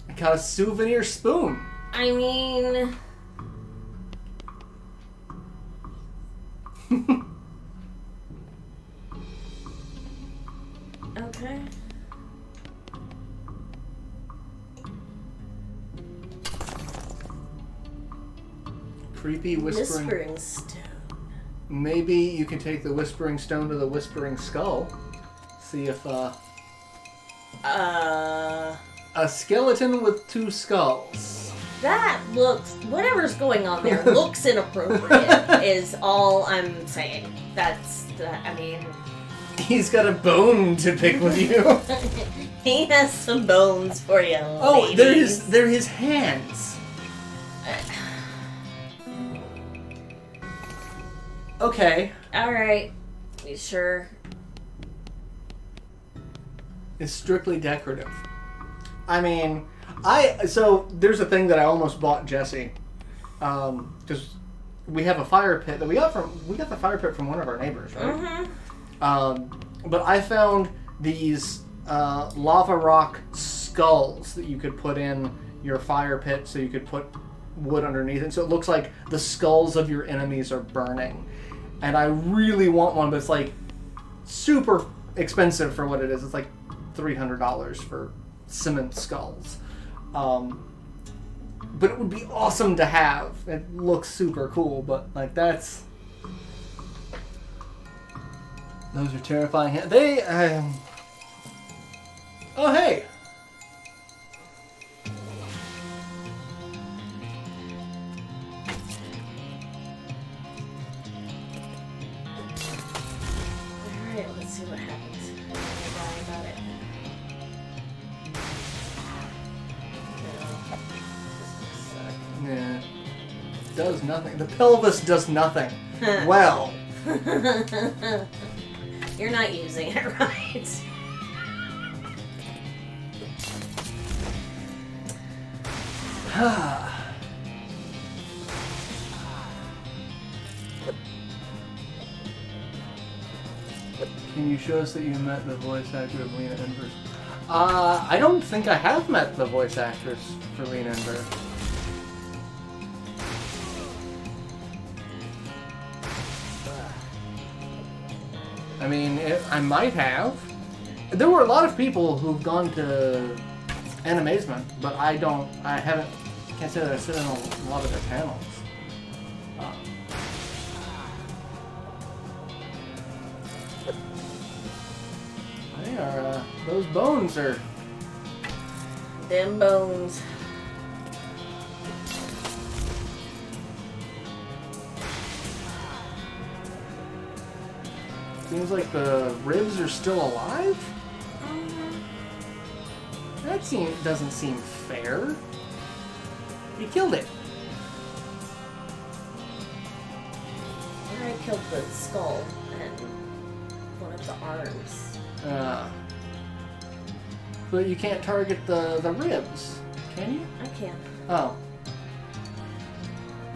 I got a souvenir spoon. I mean... okay. Creepy whispering stone. Maybe you can take the whispering stone to the whispering skull. See if a skeleton with two skulls. That looks... whatever's going on there looks inappropriate, is all I'm saying. I mean... He's got a bone to pick with you. He has some bones for you, Oh, ladies. they're his hands. Okay. Alright. You sure? It's strictly decorative. I mean, so there's a thing that I almost bought Jesse, because we have a fire pit that we got the fire pit from one of our neighbors, right? Mm-hmm. But I found these lava rock skulls that you could put in your fire pit, so you could put wood underneath it, so it looks like the skulls of your enemies are burning. And I really want one, but it's like super expensive for what it is. It's like $300 for cement skulls. But it would be awesome to have. It looks super cool, but like those are terrifying. Oh hey. Alright, let's see what happens. I'm gonna die about it. No, Yeah. It does nothing. The pelvis does nothing. Well. You're not using it right. Can you show us that you met the voice actor of Lena Inver? I don't think I have met the voice actress for Lena Inver. I mean, I might have. There were a lot of people who've gone to Animazement, but I can't say that I sit in a lot of their panels. They are, those bones are... Them bones. Seems like the ribs are still alive? That doesn't seem fair. He killed it. I killed the skull and one of the arms. But you can't target the ribs, can you? I can. Oh.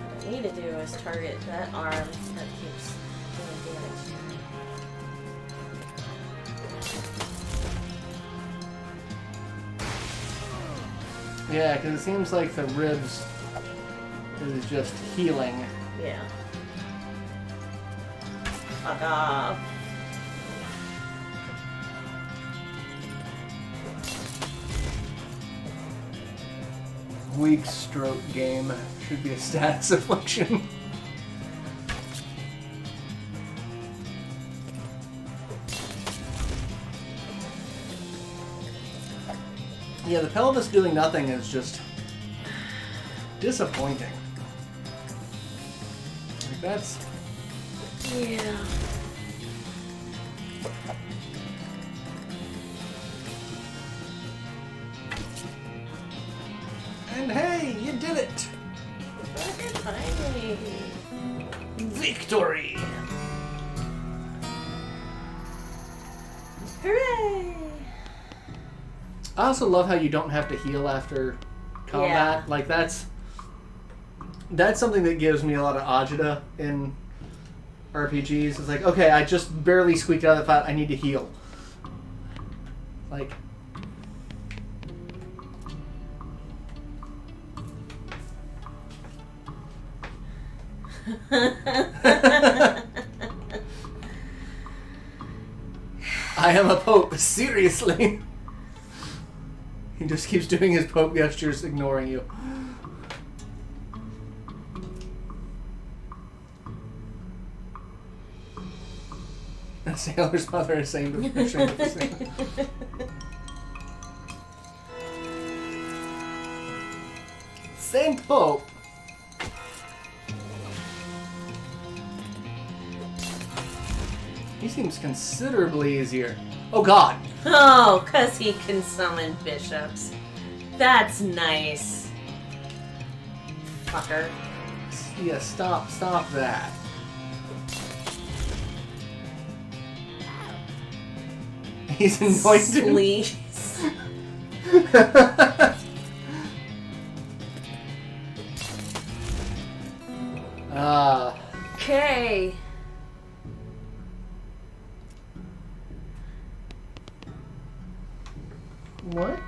What I need to do is target that arm that keeps doing damage. Yeah, because it seems like the ribs is just healing. Yeah. Fuck off. Weak stroke game should be a status affliction. Yeah, the pelvis doing nothing is just disappointing. Like, that's... Yeah. And hey, you did it! Finally. Victory! Hooray! I also love how you don't have to heal after combat. Yeah. Like, that's something that gives me a lot of agita in RPGs. It's like, okay, I just barely squeaked out of the fight, I need to heal. Like... I am a pope, seriously. He just keeps doing his pope gestures, ignoring you. The sailor's mother is saying to the Saint Pope. He seems considerably easier. Oh god! Oh, 'cause he can summon bishops. That's nice. Fucker. Yeah, stop that. He's anointed. Please. Okay. What?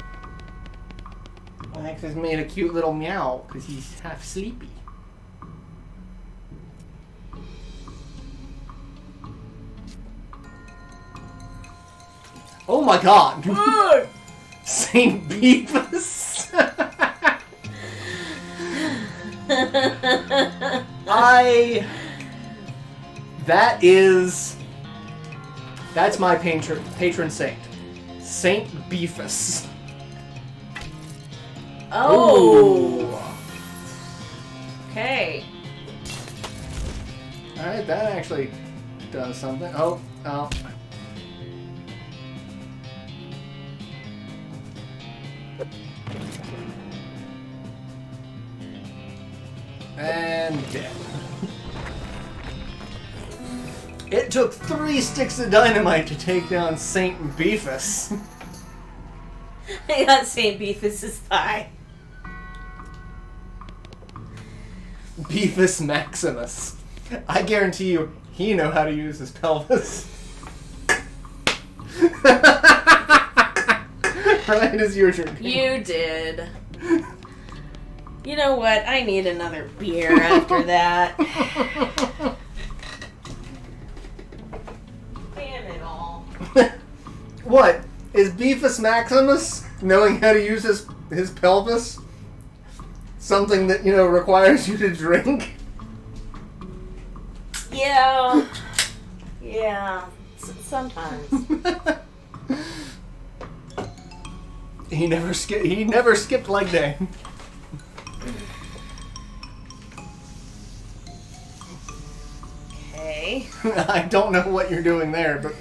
Max has made a cute little meow because he's half sleepy. Oh my god! Saint Beavis! That's my patron saint. Saint Beefus. Oh! Ooh. Okay. Alright, that actually does something. Oh. And dead. It took 3 sticks of dynamite to take down Saint Beefus. I got St. Beefus's thigh. Beefus Maximus. I guarantee you, he know how to use his pelvis. Right, it's your turn. You did. You know what? I need another beer after that. Damn it all. What? Is Beefus Maximus knowing how to use his pelvis something that, requires you to drink? Yeah. Yeah. Sometimes. He never skipped leg day. Okay. I don't know what you're doing there, but...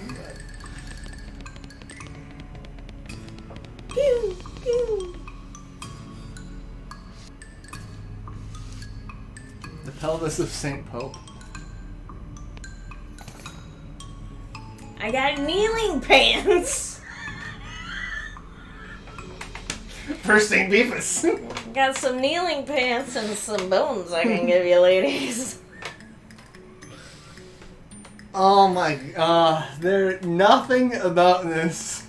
Pew, pew. The pelvis of Saint Pope. I got kneeling pants. For Saint Beefus. Got some kneeling pants and some bones I can give you, ladies. Oh my god. There's nothing about this.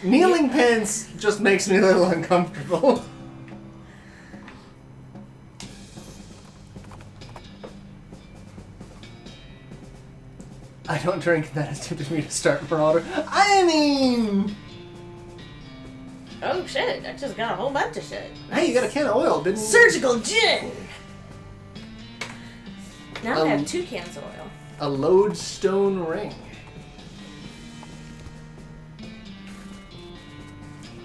Kneeling pants just makes me a little uncomfortable. I I don't drink. That has tempted me to start Marauder. I mean... Oh shit, I just got a whole bunch of shit. Hey, you got a can of oil, didn't you? Surgical gin! Now I have 2 cans of oil. A lodestone ring.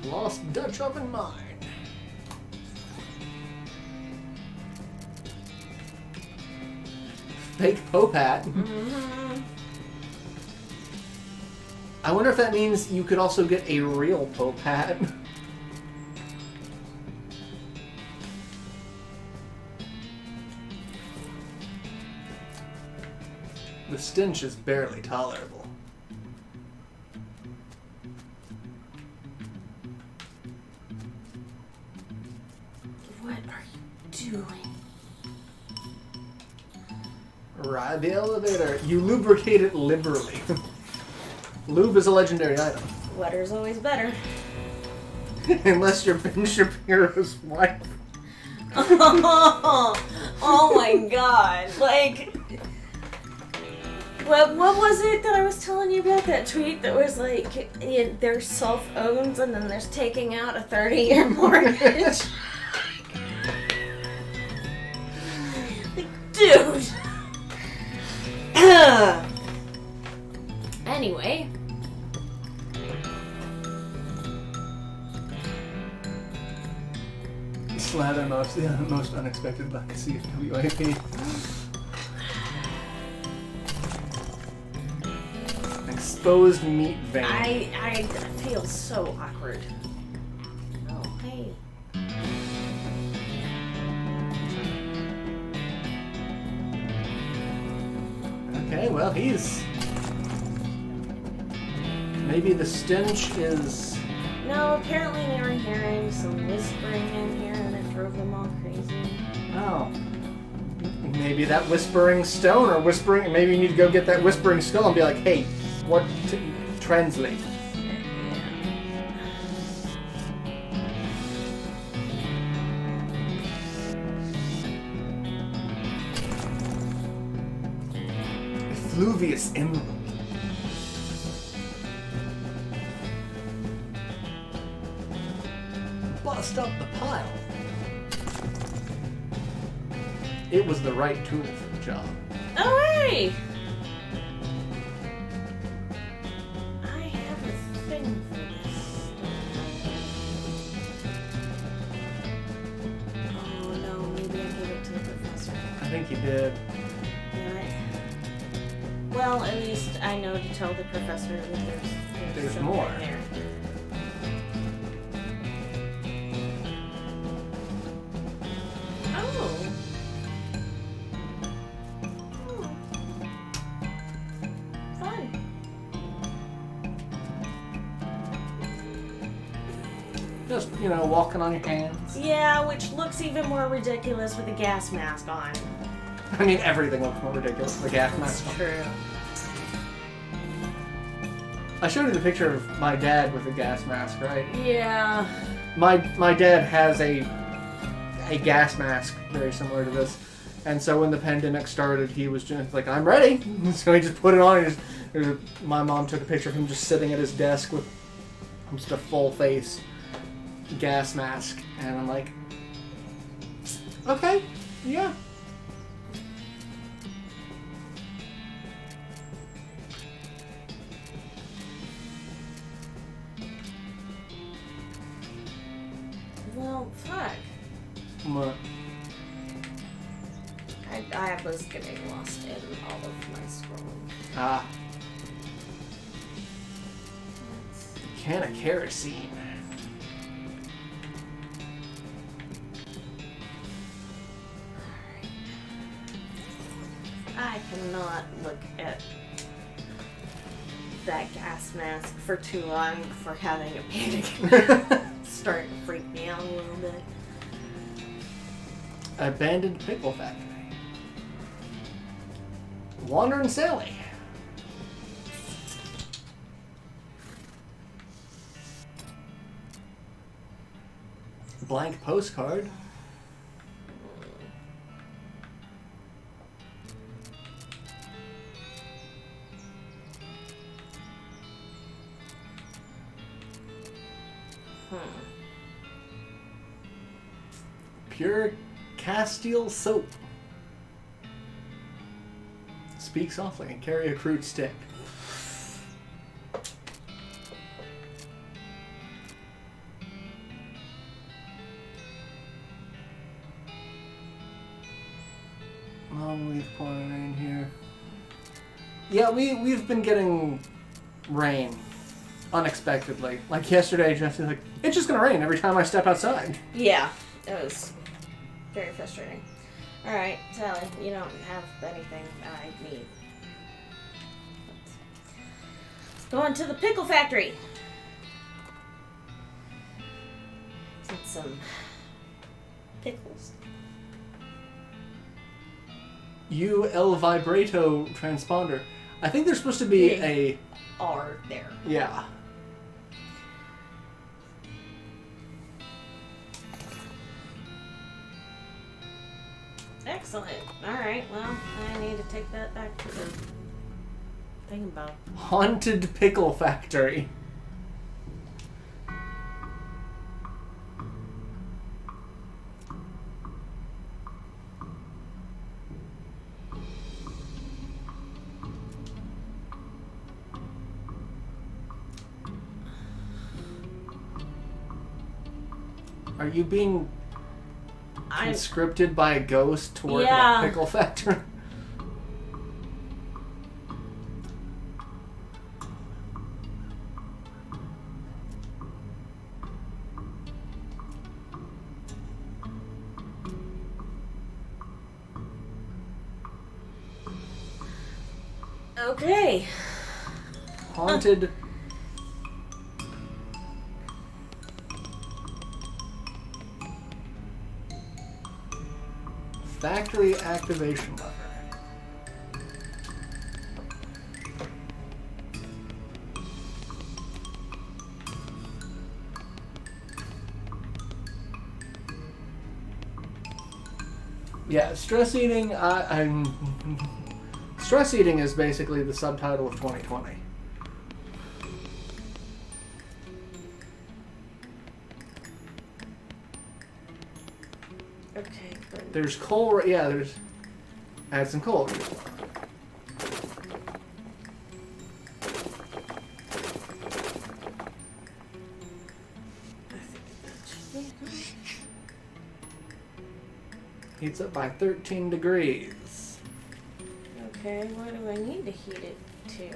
Lost Dutch oven mine. Fake Pope hat. Mm-hmm. I wonder if that means you could also get a real Pope hat. The stench is barely tolerable. What are you doing? Ride the elevator. You lubricate it liberally. Lube is a legendary item. Water's always better. Unless you're Ben Shapiro's wife. Oh my god. Like... What was it that I was telling you about? That tweet that was like, there's self-owned and then there's taking out a 30-year mortgage. Like, dude. Anyway. Slather the most unexpected legacy of WIP. Exposed meat vein. I feel so awkward. Oh, hey. Okay, well, he's... Maybe the stench is... No, apparently they were hearing some whispering in here and it drove them all crazy. Oh. Maybe that whispering stone or whispering... Maybe you need to go get that whispering skull and be like, hey, what... translate. Fluvius Emerald. Bust up the pile. It was the right tool for the job. Oh, hey! I have a thing for this. Oh no, maybe I gave it to the professor. I think you did. Well, at least I know to tell the professor that there's something more. there. Oh. Fun. Just, walking on your hands. Yeah, which looks even more ridiculous with a gas mask on. I mean, everything looks more ridiculous with a gas mask on. True. I showed you the picture of my dad with a gas mask, right? Yeah. My dad has a gas mask very similar to this, and so when the pandemic started, he was just like, "I'm ready," so he just put it on. And my mom took a picture of him just sitting at his desk with just a full face gas mask, and I'm like, "Okay, yeah." Well, fuck. What? I was getting lost in all of my scrolling. Ah. Can of kerosene. I cannot look at that gas mask for too long before having a panic. Starting to freak me out a little bit. Abandoned pickle factory. Wandering Sally. Blank postcard. Pure Castile soap. Speak softly and carry a crude stick. Long leaf pouring rain here. Yeah, we've been getting rain unexpectedly. Like yesterday, Jesse's like, it's just gonna rain every time I step outside. Yeah, it was very frustrating. Alright, Sally, you don't have anything I need. Let's go on to the pickle factory. Get some pickles. El Vibrato transponder. I think there's supposed to be a... R there. Yeah. Excellent. Alright, well, I need to take that back to the thingamabob. Haunted Pickle Factory. Are you being conscripted by a ghost to work at a pickle factory? Okay. Haunted... Factory activation lever. Yeah, stress eating. Stress eating is basically the subtitle of 2020. Okay, good. There's coal. Yeah, there's. Add some coal. Heats up by 13 degrees. Okay, what do I need to heat it to?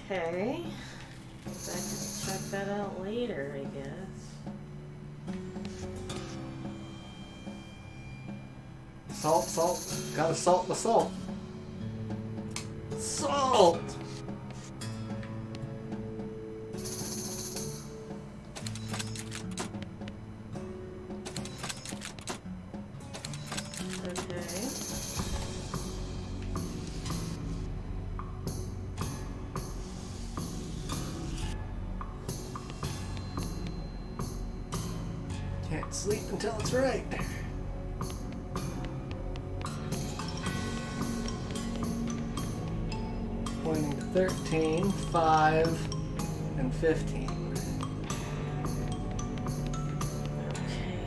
Okay. I can check that out later, I guess. Salt, salt. Gotta salt the salt. Salt! Okay. Can't sleep until it's right. Pointing to 13, 5, and 15. Okay.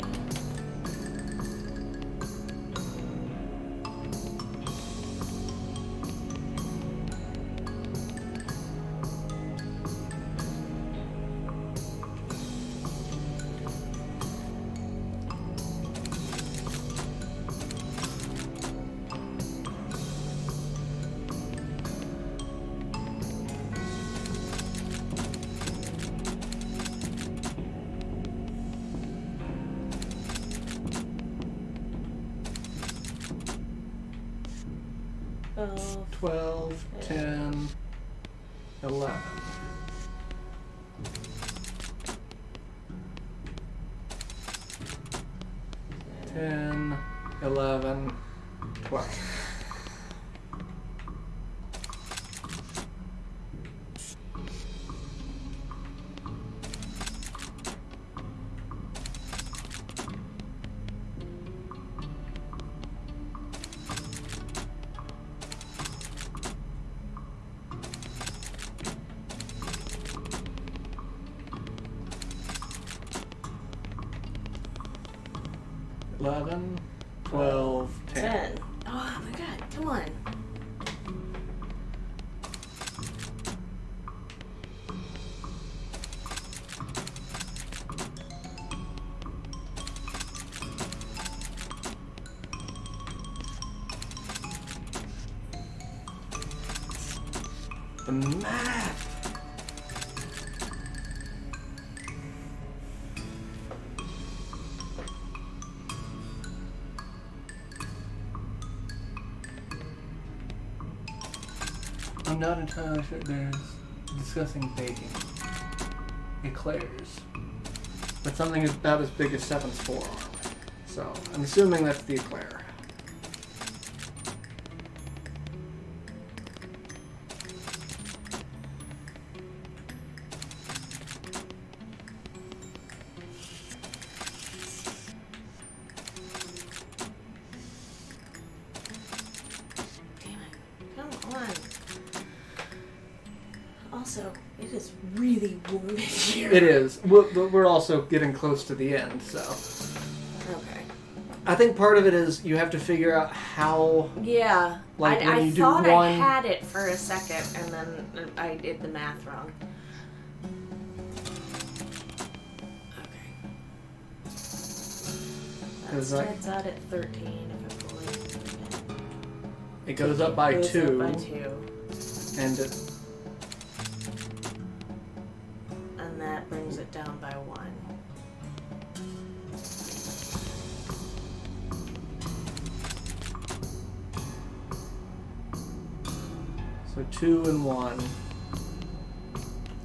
Oh, 12, 10, 11. 10, 11, 12. 11, 12, 10. 10. Oh my god, come on. The map! I'm not entirely sure. There's discussing baking. Eclairs. But something is about as big as Seven's forearm. So, I'm assuming that's the eclair. Also, it is really warm in here. It is. We're also getting close to the end, so. Okay. I think part of it is you have to figure out how. Yeah. Like when I you do thought one. I had it for a second, and then I did the math wrong. Okay. That starts out at 13 if I pull it. It goes up by Goes 2. Up by 2. And it, And that brings it down by 1. so 2 and 1.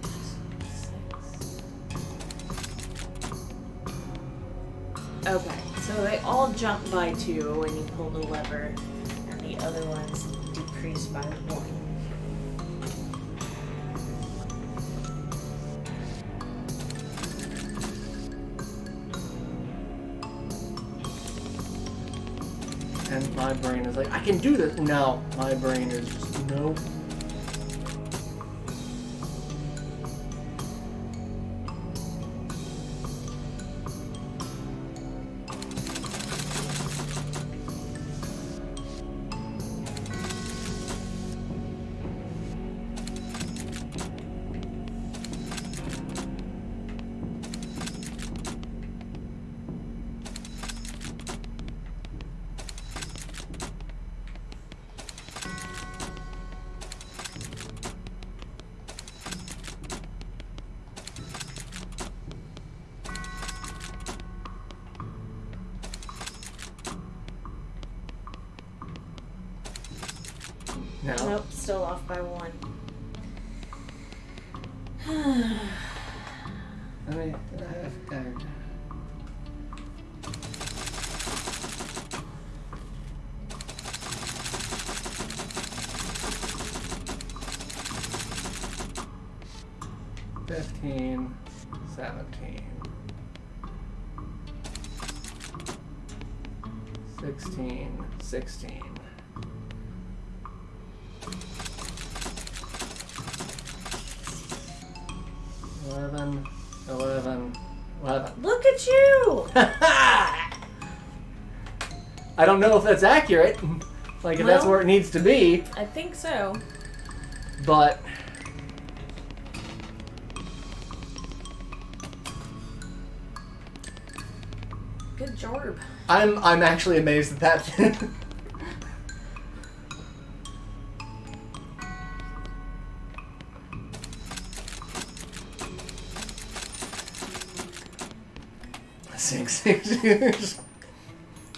6. Okay, so they all jump by 2 when you pull the lever, and the other ones decrease by 1. And my brain is like, I can do this. No, my brain is just, nope. Now. Nope, still off by 1. I mean, $15, $17, $16, $16. 11, 11, 11. Look at you! I don't know if that's accurate, like if that's Well- where it needs to be, I think so. but Good job. I'm actually amazed at that. Six.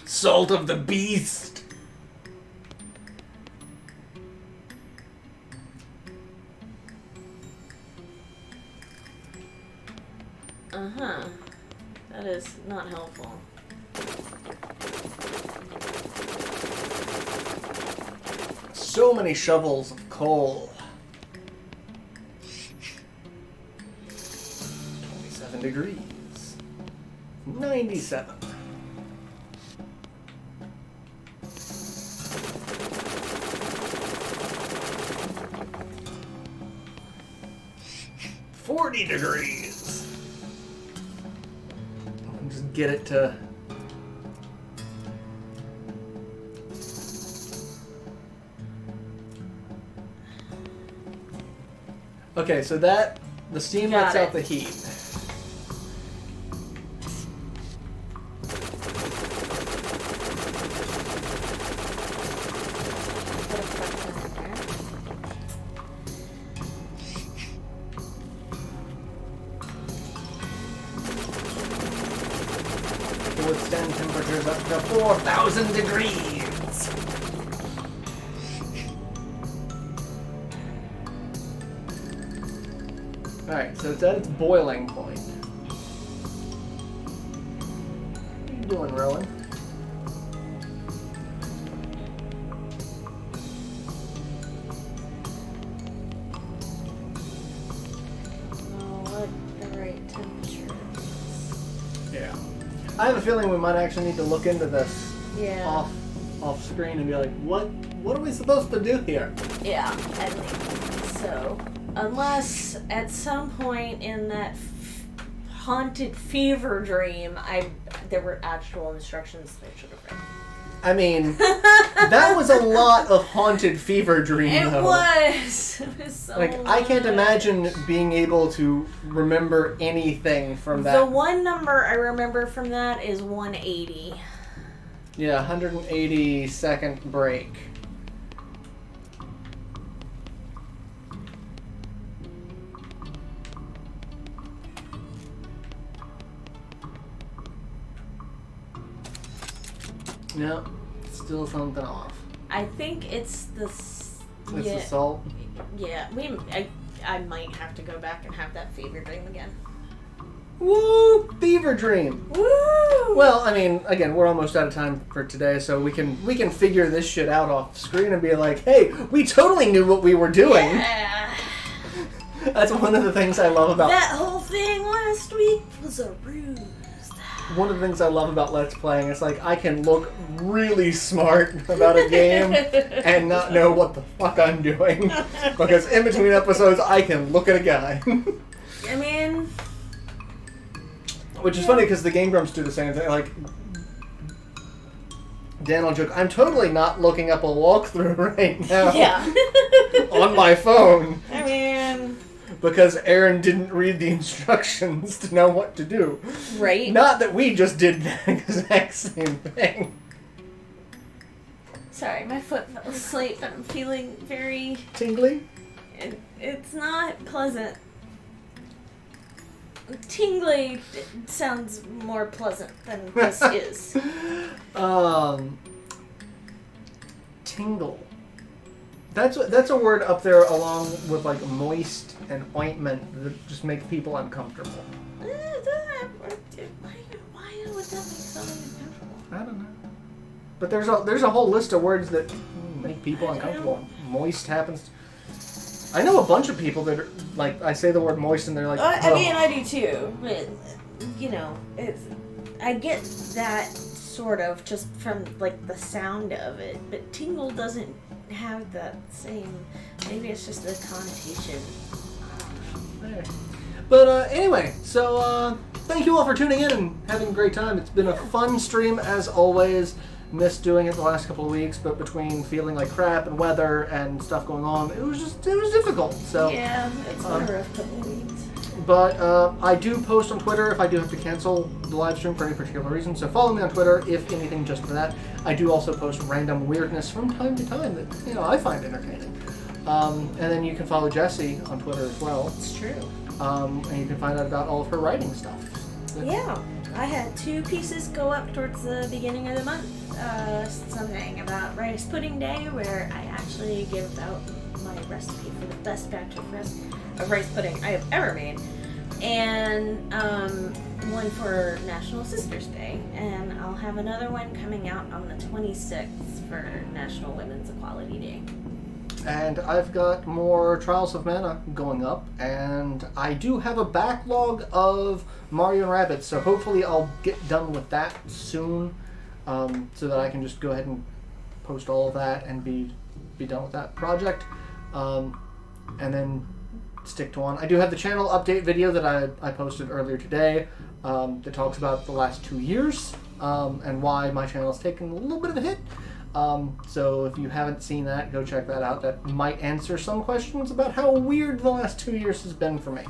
Salt of the beast. Uh-huh. That is not helpful. So many shovels of coal. 27 degrees. 97. $40 degrees. Just get it to Okay, so the steam lets out the heat. To withstand temperatures up to 4,000 degrees. Alright, so it's at its boiling point. What are you doing, Rowan? What the right temperature is. Yeah. I have a feeling we might actually need to look into this Yeah. off screen and be like, what are we supposed to do here? Yeah, I think so. Unless at some point in that haunted fever dream, there were actual instructions they should have read. I mean, that was a lot of haunted fever dream, though. It was so I can't imagine being able to remember anything from that. The one number I remember from that is 180. Yeah, 180 second break. No, still something off. I think it's the... It's the salt. Yeah, I might have to go back and have that fever dream again. Woo! Fever dream! Woo! Well, I mean, again, we're almost out of time for today, so we can figure this shit out off screen and be like, hey, we totally knew what we were doing. Yeah. That's one of the things I love about... That whole thing last week was a ruse. One of the things I love about Let's Playing is, like, I can look really smart about a game and not know what the fuck I'm doing. Because in between episodes, I can look at a guy. I mean... Which is funny, because the Game Grumps do the same thing. Like, Dan will joke, I'm totally not looking up a walkthrough right now. Yeah. On my phone. I mean... Because Aaron didn't read the instructions to know what to do. Right. Not that we just did the exact same thing. Sorry, my foot fell asleep and I'm feeling very... Tingly? It's not pleasant. Tingly sounds more pleasant than this is. Tingle. That's a word up there along with like moist and ointment that just make people uncomfortable. Why would that make someone uncomfortable? I don't know. But there's a whole list of words that make people uncomfortable. Moist happens. I know a bunch of people that are like, I say the word moist and they're like, I mean, I do too. But you know, I get that sort of just from like the sound of it. But tingle doesn't have that same. Maybe it's just the connotation. But anyway, so thank you all for tuning in and having a great time. It's been a fun stream as always. Missed doing it the last couple of weeks, but between feeling like crap and weather and stuff going on, it was difficult. So yeah, it's been a rough couple of weeks. But I do post on Twitter if I do have to cancel the live stream for any particular reason. So follow me on Twitter if anything just for that. I do also post random weirdness from time to time that I find entertaining. And then you can follow Jessie on Twitter as well. It's true. And you can find out about all of her writing stuff. Yeah, I had 2 pieces go up towards the beginning of the month. Something about Rice Pudding Day, where I actually give out my recipe for the best batch of rice pudding I have ever made. And one for National Sisters Day. And I'll have another one coming out on the 26th for National Women's Equality Day. And I've got more Trials of Mana going up, and I do have a backlog of Mario and Rabbids, so hopefully I'll get done with that soon, so that I can just go ahead and post all of that and be done with that project, and then stick to one. I do have the channel update video that I posted earlier today that talks about the last 2 years and why my channel has taken a little bit of a hit. So if you haven't seen that, go check that out. That might answer some questions about how weird the last 2 years has been for me.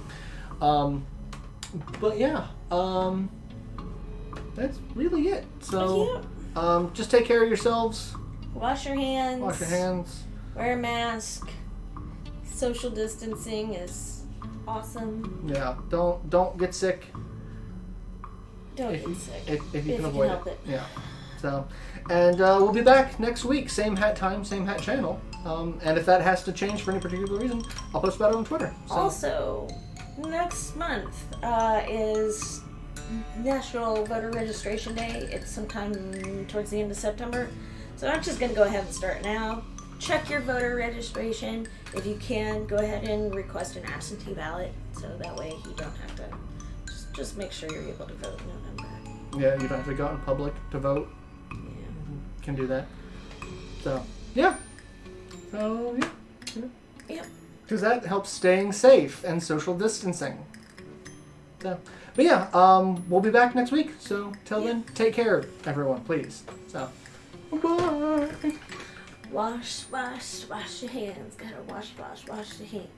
But yeah, that's really it. So just take care of yourselves. Wash your hands. Wash your hands. Wear a mask. Social distancing is awesome. Yeah, don't get sick. Don't get sick. If you can avoid help it. Yeah. So, and we'll be back next week. Same hat time, same hat channel. And if that has to change for any particular reason, I'll post about it on Twitter. So. Also, next month is National Voter Registration Day. It's sometime towards the end of September. So I'm just going to go ahead and start now. Check your voter registration. If you can, go ahead and request an absentee ballot. So that way you don't have to... Just make sure you're able to vote in November. Yeah, you don't have to go out in public to vote. Yeah. Can do that. So, yeah. So, yeah. Yep. Because that helps staying safe and social distancing. So, but yeah, we'll be back next week. So, till then, take care, everyone, please. So, bye. Wash your hands. Gotta wash your hands.